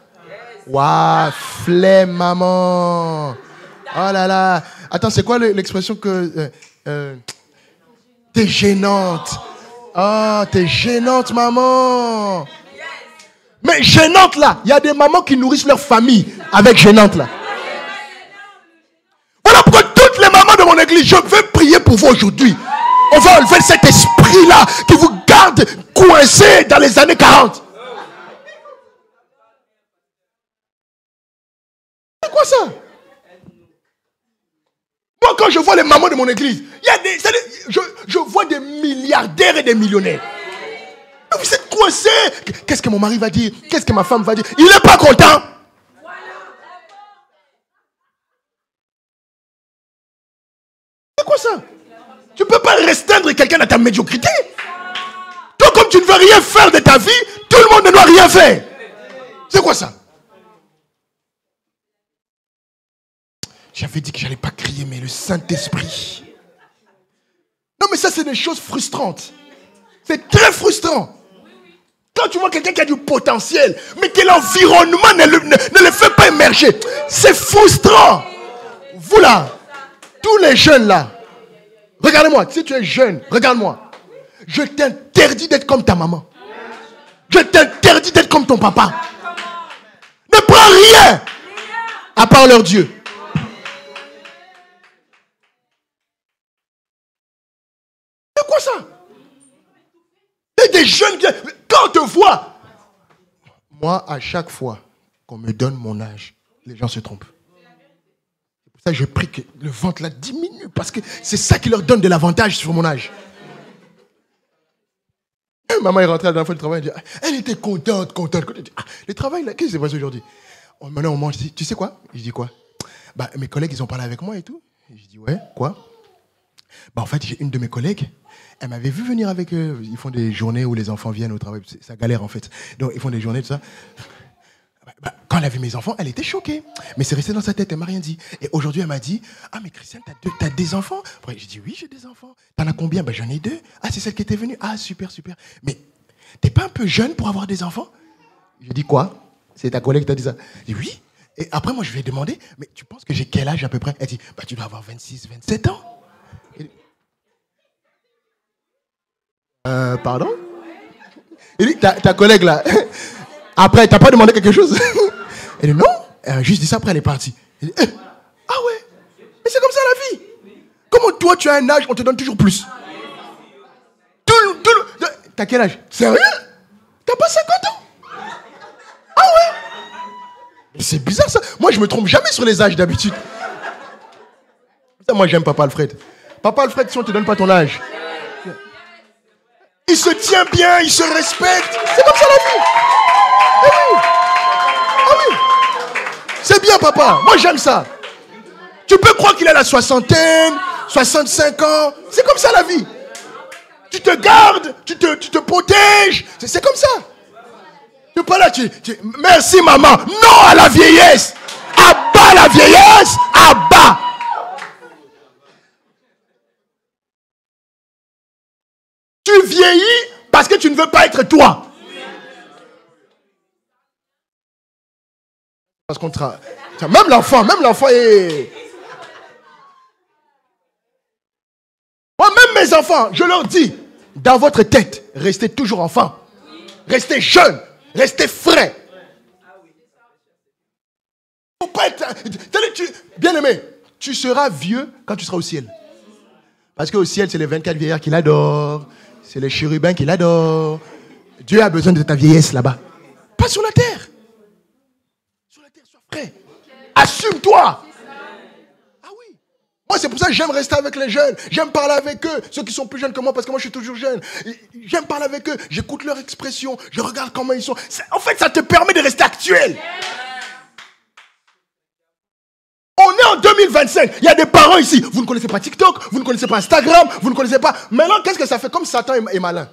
Waouh, flemme maman. Oh là là. Attends, c'est quoi l'expression que... t'es gênante. Ah, t'es gênante maman. Mais gênante là, il y a des mamans qui nourrissent leur famille avec gênante là. Voilà pourquoi toutes les mamans de mon église, je veux prier pour vous aujourd'hui. On va enlever cet esprit-là qui vous garde coincé dans les années 40. C'est quoi ça? Moi, quand je vois les mamans de mon église, je vois des milliardaires et des millionnaires. Vous êtes coincés. Qu'est-ce que mon mari va dire? Qu'est-ce que ma femme va dire? Il n'est pas content. C'est quoi ça? Tu peux pas restreindre quelqu'un à ta médiocrité. Toi, comme tu ne veux rien faire de ta vie, tout le monde ne doit rien faire. C'est quoi ça? J'avais dit que je n'allais pas crier, mais le Saint-Esprit. Non, mais ça, c'est des choses frustrantes. C'est très frustrant. Quand tu vois quelqu'un qui a du potentiel, mais que l'environnement ne le fait pas émerger, c'est frustrant. Vous là, tous les jeunes là, regardez-moi, si tu es jeune, regarde-moi. Je t'interdis d'être comme ta maman. Je t'interdis d'être comme ton papa. Ne prends rien à part leur Dieu. C'est quoi ça? Et des jeunes qui... Quand on te voit, moi, à chaque fois qu'on me donne mon âge, les gens se trompent. C'est pour ça que je prie que le ventre là diminue, parce que c'est ça qui leur donne de l'avantage sur mon âge. Et maman est rentrée à la dernière fois du travail, elle était contente. Ah, le travail là, qu'est-ce qui s'est passé aujourd'hui? Maintenant on mange, tu sais quoi? Je dis quoi? Bah, mes collègues ils ont parlé avec moi et tout. Et je dis ouais, quoi? Bah, en fait, j'ai une de mes collègues, elle m'avait vu venir avec eux. Ils font des journées où les enfants viennent au travail. Ça galère en fait. Donc ils font des journées, tout ça. Bah, quand elle a vu mes enfants, elle était choquée. Mais c'est resté dans sa tête, elle m'a rien dit. Et aujourd'hui, elle m'a dit, ah mais Christian, t'as des enfants? Après, j'ai dit, oui, j'ai des enfants. T'en as combien? Bah, j'en ai 2. Ah, c'est celle qui était venue. Ah, super. Mais t'es pas un peu jeune pour avoir des enfants? J'ai dit, quoi? C'est ta collègue qui t'a dit ça? J'ai dit, oui. Et après, moi, je lui ai demandé, mais tu penses que j'ai quel âge à peu près? Elle dit, bah, tu dois avoir 26, 27 ans. Pardon? Il dit, ta collègue là, après, t'as pas demandé quelque chose? Elle dit, non. Elle a juste dit ça, après elle est partie. Elle dit, ah ouais, mais c'est comme ça la vie. Comment toi tu as un âge, on te donne toujours plus. T'as quel âge? Sérieux? T'as pas 50 ans? Ah ouais? C'est bizarre ça. Moi je me trompe jamais sur les âges d'habitude. Moi j'aime Papa Alfred. Papa Alfred, si on te donne pas ton âge, il se tient bien, il se respecte. C'est comme ça la vie. Ah oui. Ah oui. C'est bien, papa. Moi, j'aime ça. Tu peux croire qu'il a la soixantaine, 65 ans. C'est comme ça la vie. Tu te gardes, tu te protèges. C'est comme ça. Tu peux pas là, merci maman. Non à la vieillesse. Abat la vieillesse. Abat. Tu vieillis parce que tu ne veux pas être toi. Parce qu'on même l'enfant est... Moi, même mes enfants, je leur dis, dans votre tête, restez toujours enfant. Restez jeune. Restez frais. Faut pas être... Bien aimé, tu seras vieux quand tu seras au ciel. Parce qu'au ciel, c'est les 24 vieillards qui l'adorent. C'est les chérubins qui l'adorent. Dieu a besoin de ta vieillesse là-bas. Pas sur la terre. Sur la terre, sois frais. Assume-toi. Ah oui. Moi, c'est pour ça que j'aime rester avec les jeunes. J'aime parler avec eux. Ceux qui sont plus jeunes que moi, parce que moi, je suis toujours jeune. J'aime parler avec eux. J'écoute leurs expressions. Je regarde comment ils sont. En fait, ça te permet de rester actuel. On est en 2025. Il y a des parents ici. Vous ne connaissez pas TikTok, vous ne connaissez pas Instagram, vous ne connaissez pas. Maintenant, qu'est-ce que ça fait? Comme Satan est malin.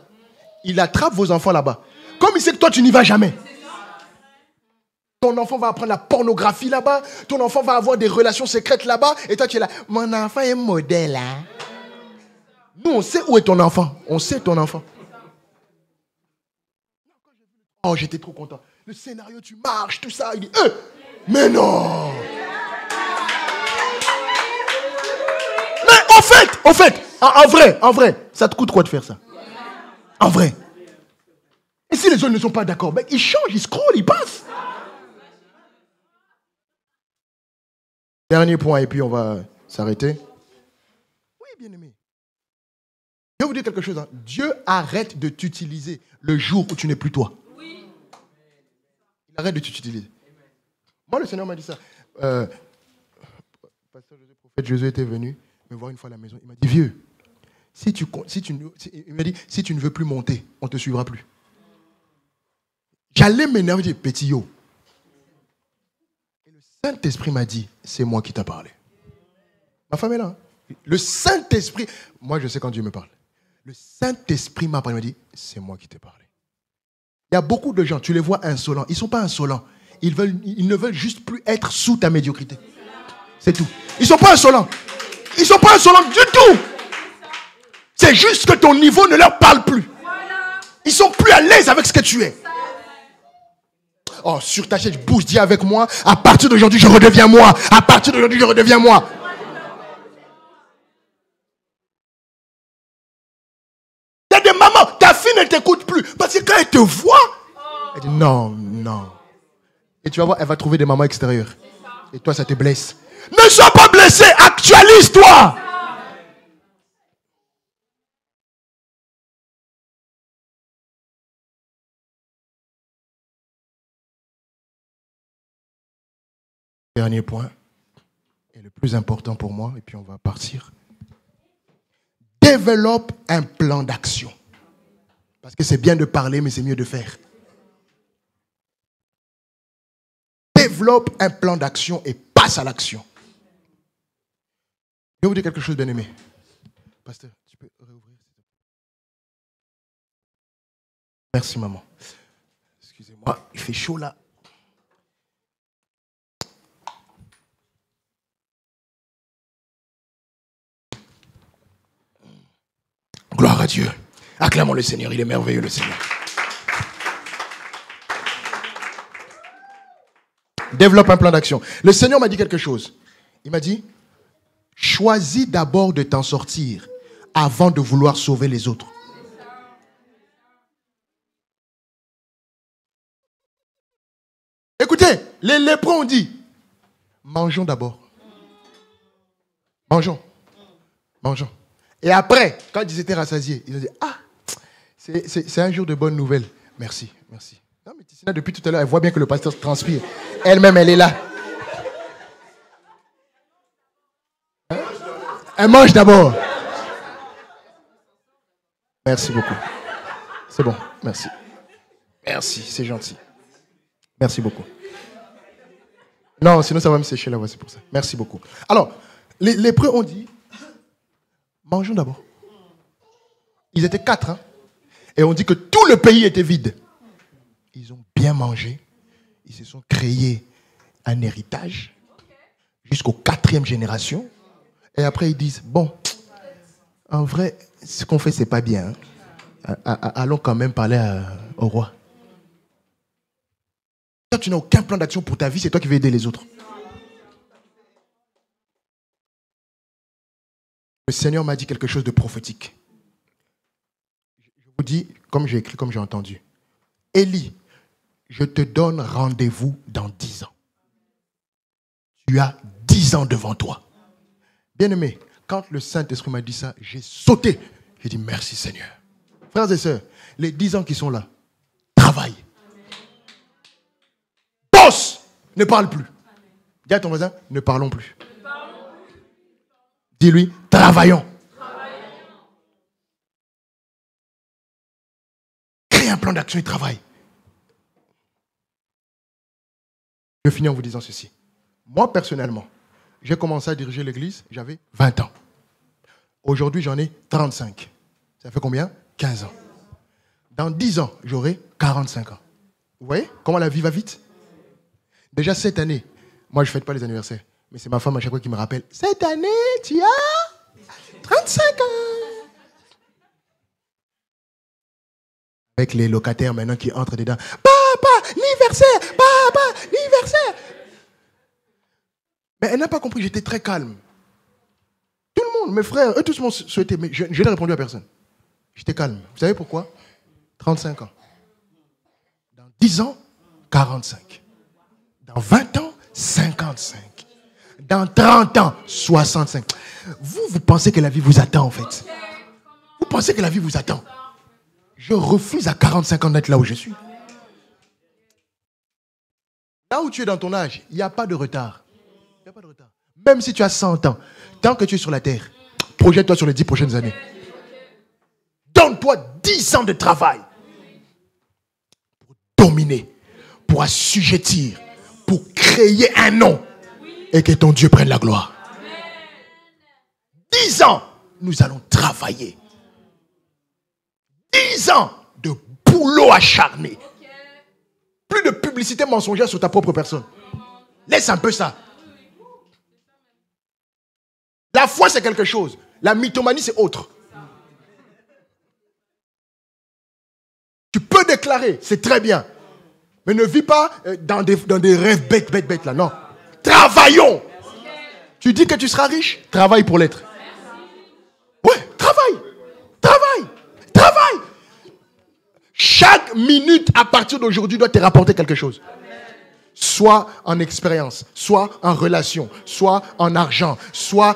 Il attrape vos enfants là-bas. Comme il sait que toi, tu n'y vas jamais. Ton enfant va apprendre la pornographie là-bas. Ton enfant va avoir des relations secrètes là-bas. Et toi, tu es là. Mon enfant est modèle. Hein? Nous, on sait où est ton enfant. On sait ton enfant. Oh, j'étais trop content. Le scénario, tu marches, tout ça. Il dit, mais non. En fait, en vrai, ça te coûte quoi de faire ça? En vrai. Et si les gens ne sont pas d'accord, ben, ils changent, ils scrollent, ils passent. Dernier point, et puis on va s'arrêter. Oui, bien aimé. Je vais vous dire quelque chose. Hein. Dieu arrête de t'utiliser le jour où tu n'es plus toi. Il arrête de t'utiliser. Moi, le Seigneur m'a dit ça. Pasteur José, prophète Jésus était venu me voir une fois à la maison. Il m'a dit, vieux, il m'a dit, si tu ne veux plus monter, on ne te suivra plus. J'allais m'énerver, je dis, petit yo. Et le Saint-Esprit m'a dit, c'est moi qui t'ai parlé. Ma femme est là. Hein. Le Saint-Esprit, moi je sais quand Dieu me parle. Le Saint-Esprit m'a parlé, il m'a dit, c'est moi qui t'ai parlé. Il y a beaucoup de gens, tu les vois insolents. Ils ne sont pas insolents. Ils ne veulent juste plus être sous ta médiocrité. C'est tout. Ils ne sont pas insolents. Ils ne sont pas insolents du tout. C'est juste que ton niveau ne leur parle plus. Ils ne sont plus à l'aise avec ce que tu es. Oh, sur ta chaise, bouge, dis avec moi. À partir d'aujourd'hui, je redeviens moi. À partir d'aujourd'hui, je redeviens moi. Il y a des mamans, ta fille ne t'écoute plus. Parce que quand elle te voit, elle dit non, non. Et tu vas voir, elle va trouver des mamans extérieures. Et toi, ça te blesse. Ne sois pas blessé, actualise-toi. Dernier point, et le plus important pour moi, et puis on va partir. Développe un plan d'action. Parce que c'est bien de parler, mais c'est mieux de faire. Développe un plan d'action et passe à l'action. Je vais vous dire quelque chose, bien-aimé. Pasteur, tu peux réouvrir? Merci, maman. Excusez-moi, il fait chaud là. Gloire à Dieu. Acclamons le Seigneur, il est merveilleux le Seigneur. Développe un plan d'action. Le Seigneur m'a dit quelque chose. Il m'a dit, choisis d'abord de t'en sortir avant de vouloir sauver les autres. Écoutez, les lépreux ont dit, mangeons d'abord. Mangeons. Mangeons. Et après, quand ils étaient rassasiés, ils ont dit, ah, c'est un jour de bonne nouvelle. Merci, merci. Non, mais Tissina, depuis tout à l'heure, elle voit bien que le pasteur transpire. Elle-même, elle est là. Hein? Elle mange d'abord. Merci beaucoup. C'est bon, merci. Merci, c'est gentil. Merci beaucoup. Non, sinon ça va me sécher la voix, c'est pour ça. Merci beaucoup. Alors, les lépreux ont dit, mangeons d'abord. Ils étaient 4, hein? Et on dit que tout le pays était vide. Ils ont bien mangé. Ils se sont créés un héritage jusqu'aux 4e génération. Et après, ils disent, bon, en vrai, ce qu'on fait, c'est pas bien. Hein? Allons quand même parler au roi. Quand tu n'as aucun plan d'action pour ta vie, c'est toi qui vas aider les autres. Le Seigneur m'a dit quelque chose de prophétique. Je vous dis, comme j'ai écrit, comme j'ai entendu. Élie, je te donne rendez-vous dans 10 ans. Tu as 10 ans devant toi. Bien-aimé, quand le Saint-Esprit m'a dit ça, j'ai sauté. J'ai dit merci Seigneur. Frères et sœurs, les 10 ans qui sont là, travaille. Bosse, ne parle plus. Dis à ton voisin, ne parlons plus. Dis-lui, travaillons. Crée un plan d'action et travaille. Je finis en vous disant ceci. Moi, personnellement, j'ai commencé à diriger l'église, j'avais 20 ans. Aujourd'hui, j'en ai 35. Ça fait combien? 15 ans. Dans 10 ans, j'aurai 45 ans. Vous voyez comment la vie va vite? Déjà cette année, moi je ne fête pas les anniversaires, mais c'est ma femme à chaque fois qui me rappelle, cette année, tu as 35 ans. Avec les locataires maintenant qui entrent dedans, papa, anniversaire, papa, anniversaire. Mais elle n'a pas compris, j'étais très calme. Tout le monde, mes frères, eux tous m'ont souhaité, mais je n'ai répondu à personne. J'étais calme. Vous savez pourquoi? 35 ans. Dans 10 ans, 45. Dans 20 ans, 55. Dans 30 ans, 65. Vous pensez que la vie vous attend en fait. Vous pensez que la vie vous attend. Je refuse à 45 ans d'être là où je suis. Là où tu es dans ton âge, il n'y a pas de retard. Il n'y a pas de retard. Même si tu as 100 ans, tant que tu es sur la terre, projette-toi sur les 10 prochaines années. Donne-toi 10 ans de travail pour dominer, pour assujettir, pour créer un nom et que ton Dieu prenne la gloire. 10 ans, nous allons travailler. 10 ans de boulot acharné. Plus de publicité mensongère sur ta propre personne. Laisse un peu ça. La foi, c'est quelque chose. La mythomanie, c'est autre. Tu peux déclarer, c'est très bien. Mais ne vis pas dans des rêves bêtes là. Non. Travaillons. Tu dis que tu seras riche, travaille pour l'être. Ouais, travaille. Chaque minute à partir d'aujourd'hui doit te rapporter quelque chose. Soit en expérience, soit en relation, soit en argent, soit...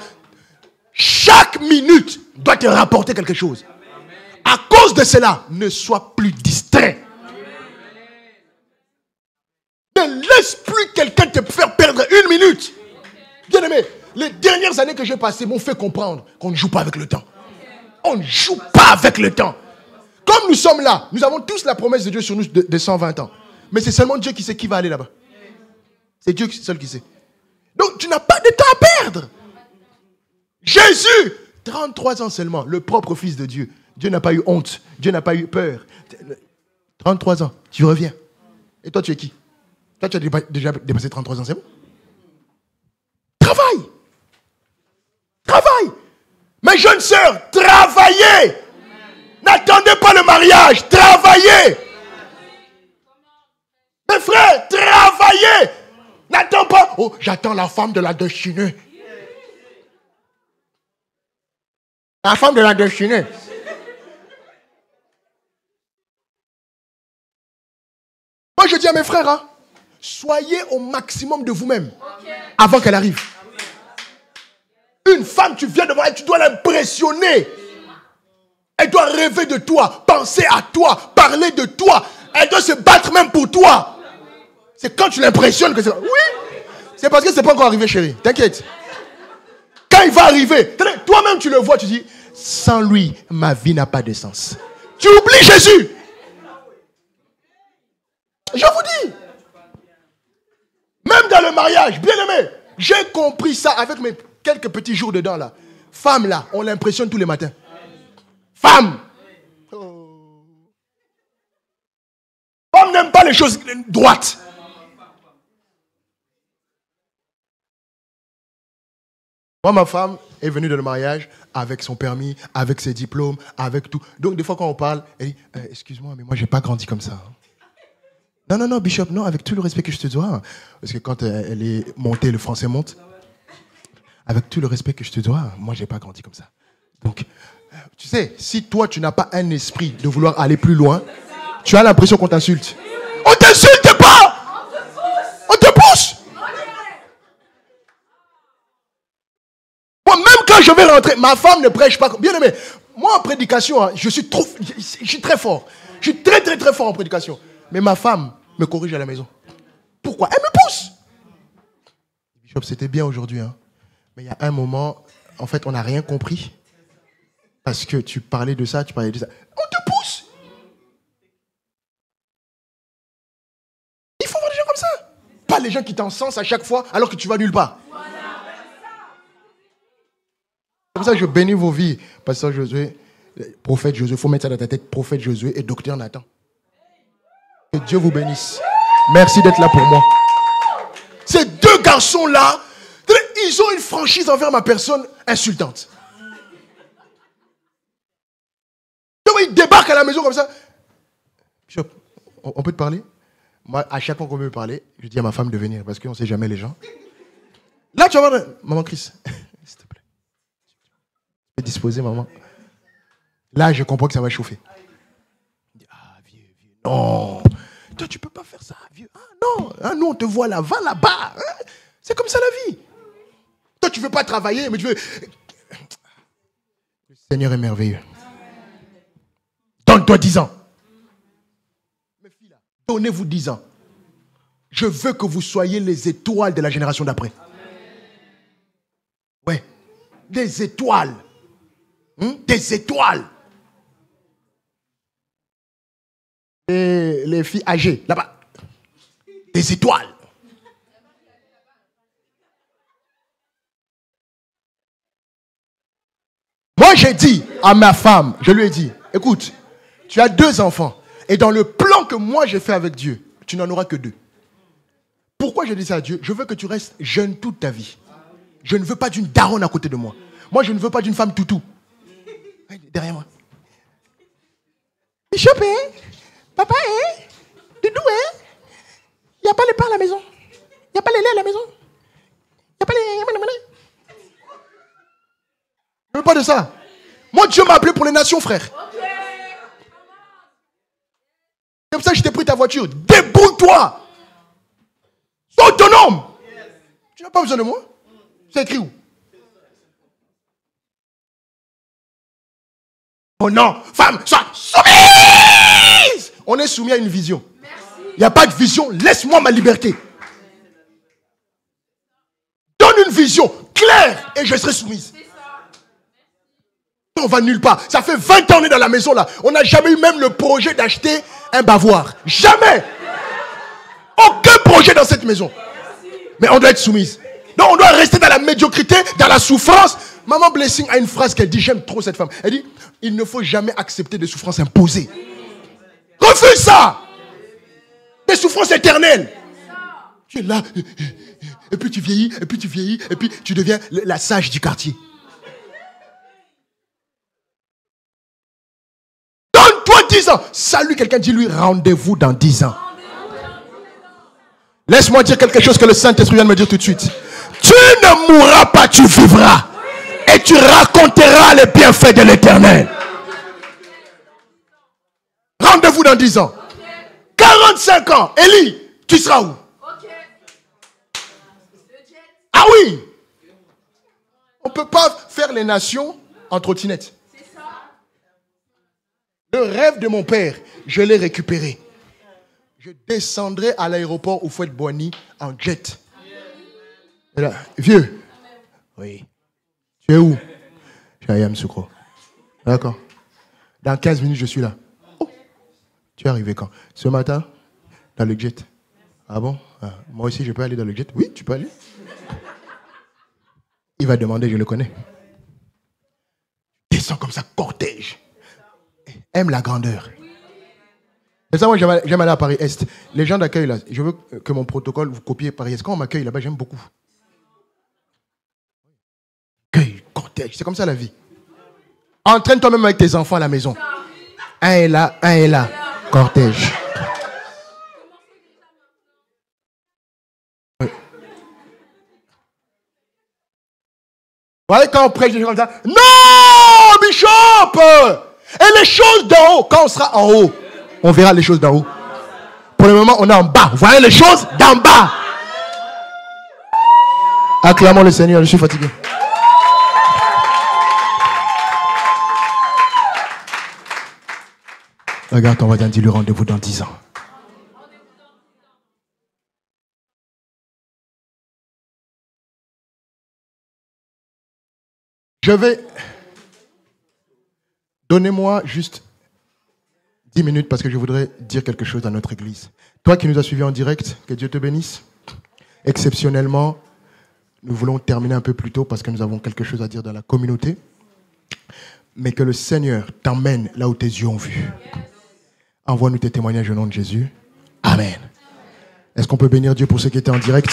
Chaque minute doit te rapporter quelque chose. À cause de cela, ne sois plus distrait. Ne laisse plus quelqu'un te faire perdre une minute. Bien aimé, les dernières années que j'ai passées m'ont fait comprendre qu'on ne joue pas avec le temps. On ne joue pas avec le temps. Comme nous sommes là, nous avons tous la promesse de Dieu sur nous de 120 ans. Mais c'est seulement Dieu qui sait qui va aller là-bas. C'est Dieu seul qui sait. Donc tu n'as pas de temps à perdre. Jésus, 33 ans seulement, le propre Fils de Dieu. Dieu n'a pas eu honte. Dieu n'a pas eu peur. 33 ans, tu reviens. Et toi, tu es qui? Toi, tu as déjà dépassé 33 ans, c'est bon? Travaille. Mes jeunes sœurs, travaillez. N'attendez pas le mariage, travaillez. Mes frères, travaillez. N'attends pas. Oh, j'attends la femme de la destinée. La femme de la destinée. Moi, je dis à mes frères, soyez au maximum de vous-même avant qu'elle arrive. Une femme, tu viens devant elle, tu dois l'impressionner. Elle doit rêver de toi, penser à toi, parler de toi. Elle doit se battre même pour toi. C'est quand tu l'impressionnes que c'est... Oui, c'est parce que c'est pas encore arrivé, chérie. T'inquiète. Quand il va arriver, toi-même tu le vois, tu dis, sans lui, ma vie n'a pas de sens. Tu oublies Jésus. Je vous dis. Même dans le mariage, bien aimé, j'ai compris ça avec mes quelques petits jours dedans là. Femme là, on l'impressionne tous les matins. Femme. Femme n'aime pas les choses droites. Moi, ma femme est venue dans le mariage avec son permis, avec ses diplômes, avec tout. Donc, des fois, quand on parle, elle dit excuse-moi, mais moi, je n'ai pas grandi comme ça. Non, Bishop, non, avec tout le respect que je te dois. Parce que quand elle est montée, le français monte. Avec tout le respect que je te dois, moi, je n'ai pas grandi comme ça. Donc, tu sais, si toi, tu n'as pas un esprit de vouloir aller plus loin, tu as l'impression qu'on t'insulte. On t'insulte pas! On te pousse! Moi, même quand je vais rentrer, ma femme ne prêche pas. Bien aimé, moi en prédication, je suis très fort. Je suis très fort en prédication. Mais ma femme me corrige à la maison. Pourquoi? Elle me pousse. Bishop, c'était bien aujourd'hui. Mais il y a un moment, en fait, on n'a rien compris. Parce que tu parlais de ça. On te pousse. Il faut voir des gens comme ça. Pas les gens qui t'encensent à chaque fois alors que tu vas nulle part. C'est pour ça que je bénis vos vies. Pasteur Josué, prophète Josué, il faut mettre ça dans ta tête. Prophète Josué et docteur Nathan. Que Dieu vous bénisse. Merci d'être là pour moi. Ces deux garçons-là, ils ont une franchise envers ma personne insultante. Donc ils débarquent à la maison comme ça. Bishop, on peut te parler? Moi, à chaque fois qu'on veut me parler, je dis à ma femme de venir parce qu'on ne sait jamais les gens. Là, tu vas voir, maman Chris, s'il te plaît. Tu peux disposer, maman. Là, je comprends que ça va chauffer. Ah, vieux, non. Toi, tu peux pas faire ça, vieux. Ah, non, nous, on te voit là, va là-bas. C'est comme ça la vie. Toi, tu veux pas travailler, mais tu veux... Le Seigneur est merveilleux. Donne-toi 10 ans. Mes filles là, donnez-vous 10 ans. Je veux que vous soyez les étoiles de la génération d'après. Ouais. Des étoiles. Des étoiles. Et les filles âgées, là-bas. Des étoiles. Moi, j'ai dit à ma femme, je lui ai dit, écoute, tu as 2 enfants. Et dans le plan que moi j'ai fait avec Dieu, tu n'en auras que 2. Pourquoi j'ai dit ça à Dieu? Je veux que tu restes jeune toute ta vie. Je ne veux pas d'une daronne à côté de moi. Moi, je ne veux pas d'une femme toutou. Derrière moi. Bishop, hein? Papa, hein? Doudou, hein? Il n'y a pas les pain à la maison. Il n'y a pas les laits à la maison. Il n'y a pas les... Je ne veux pas de ça. Moi, Dieu m'a appelé pour les nations, frère. Comme ça, je t'ai pris ta voiture. Débrouille-toi. Sois autonome. Tu n'as pas besoin de moi. C'est écrit où? Oh non, femme, sois soumise. On est soumis à une vision. Il n'y a pas de vision, laisse-moi ma liberté. Donne une vision claire et je serai soumise. On va nulle part. Ça fait 20 ans qu'on est dans la maison là. On n'a jamais eu même le projet d'acheter un bavoir. Jamais. Aucun projet dans cette maison. Mais on doit être soumise. Donc on doit rester dans la médiocrité, dans la souffrance. Maman Blessing a une phrase qu'elle dit, j'aime trop cette femme. Elle dit, il ne faut jamais accepter des souffrances imposées. Refuse ça. Des souffrances éternelles. Tu es là, et puis tu vieillis, et puis tu vieillis, et puis tu deviens la sage du quartier. Donne-toi 10 ans. Salut quelqu'un, dis-lui rendez-vous dans 10 ans. Laisse-moi dire quelque chose que le Saint-Esprit vient de me dire tout de suite. Tu ne mourras pas, tu vivras. Et tu raconteras les bienfaits de l'Éternel. Rendez-vous dans 10 ans. 45 ans. Élie, tu seras où? Ah oui. On ne peut pas faire les nations en trottinette. Le rêve de mon père, je l'ai récupéré. Je descendrai à l'aéroport au Fouette-Boigny en jet. Et là, vieux. Oui. Tu es où? Je suis à Yamoussoukro. D'accord. Dans 15 minutes, je suis là. Oh. Tu es arrivé quand? Ce matin, dans le jet. Ah bon? Moi aussi, je peux aller dans le jet? Oui, tu peux aller. Il va demander, je le connais. Descends comme ça, cortège. Aime la grandeur. C'est ça, moi, j'aime aller à Paris-Est. Les gens d'accueil, là, je veux que mon protocole, vous copiez Paris-Est. Quand on m'accueille là-bas, j'aime beaucoup. Accueil, cortège, c'est comme ça la vie. Entraîne toi-même avec tes enfants à la maison. Un est là, cortège. Oui. Vous voyez quand on prêche des gens comme ça? Non, Bishop! Et les choses d'en haut, quand on sera en haut, on verra les choses d'en haut. Pour le moment, on est en bas. Vous voyez les choses d'en bas. Acclamons le Seigneur, je suis fatigué. Regarde ton voisin, dis-lui rendez-vous dans 10 ans. Je vais... Donnez-moi juste 10 minutes parce que je voudrais dire quelque chose à notre église. Toi qui nous as suivis en direct, que Dieu te bénisse. Exceptionnellement, nous voulons terminer un peu plus tôt parce que nous avons quelque chose à dire dans la communauté. Mais que le Seigneur t'emmène là où tes yeux ont vu. Envoie-nous tes témoignages au nom de Jésus. Amen. Est-ce qu'on peut bénir Dieu pour ceux qui étaient en direct?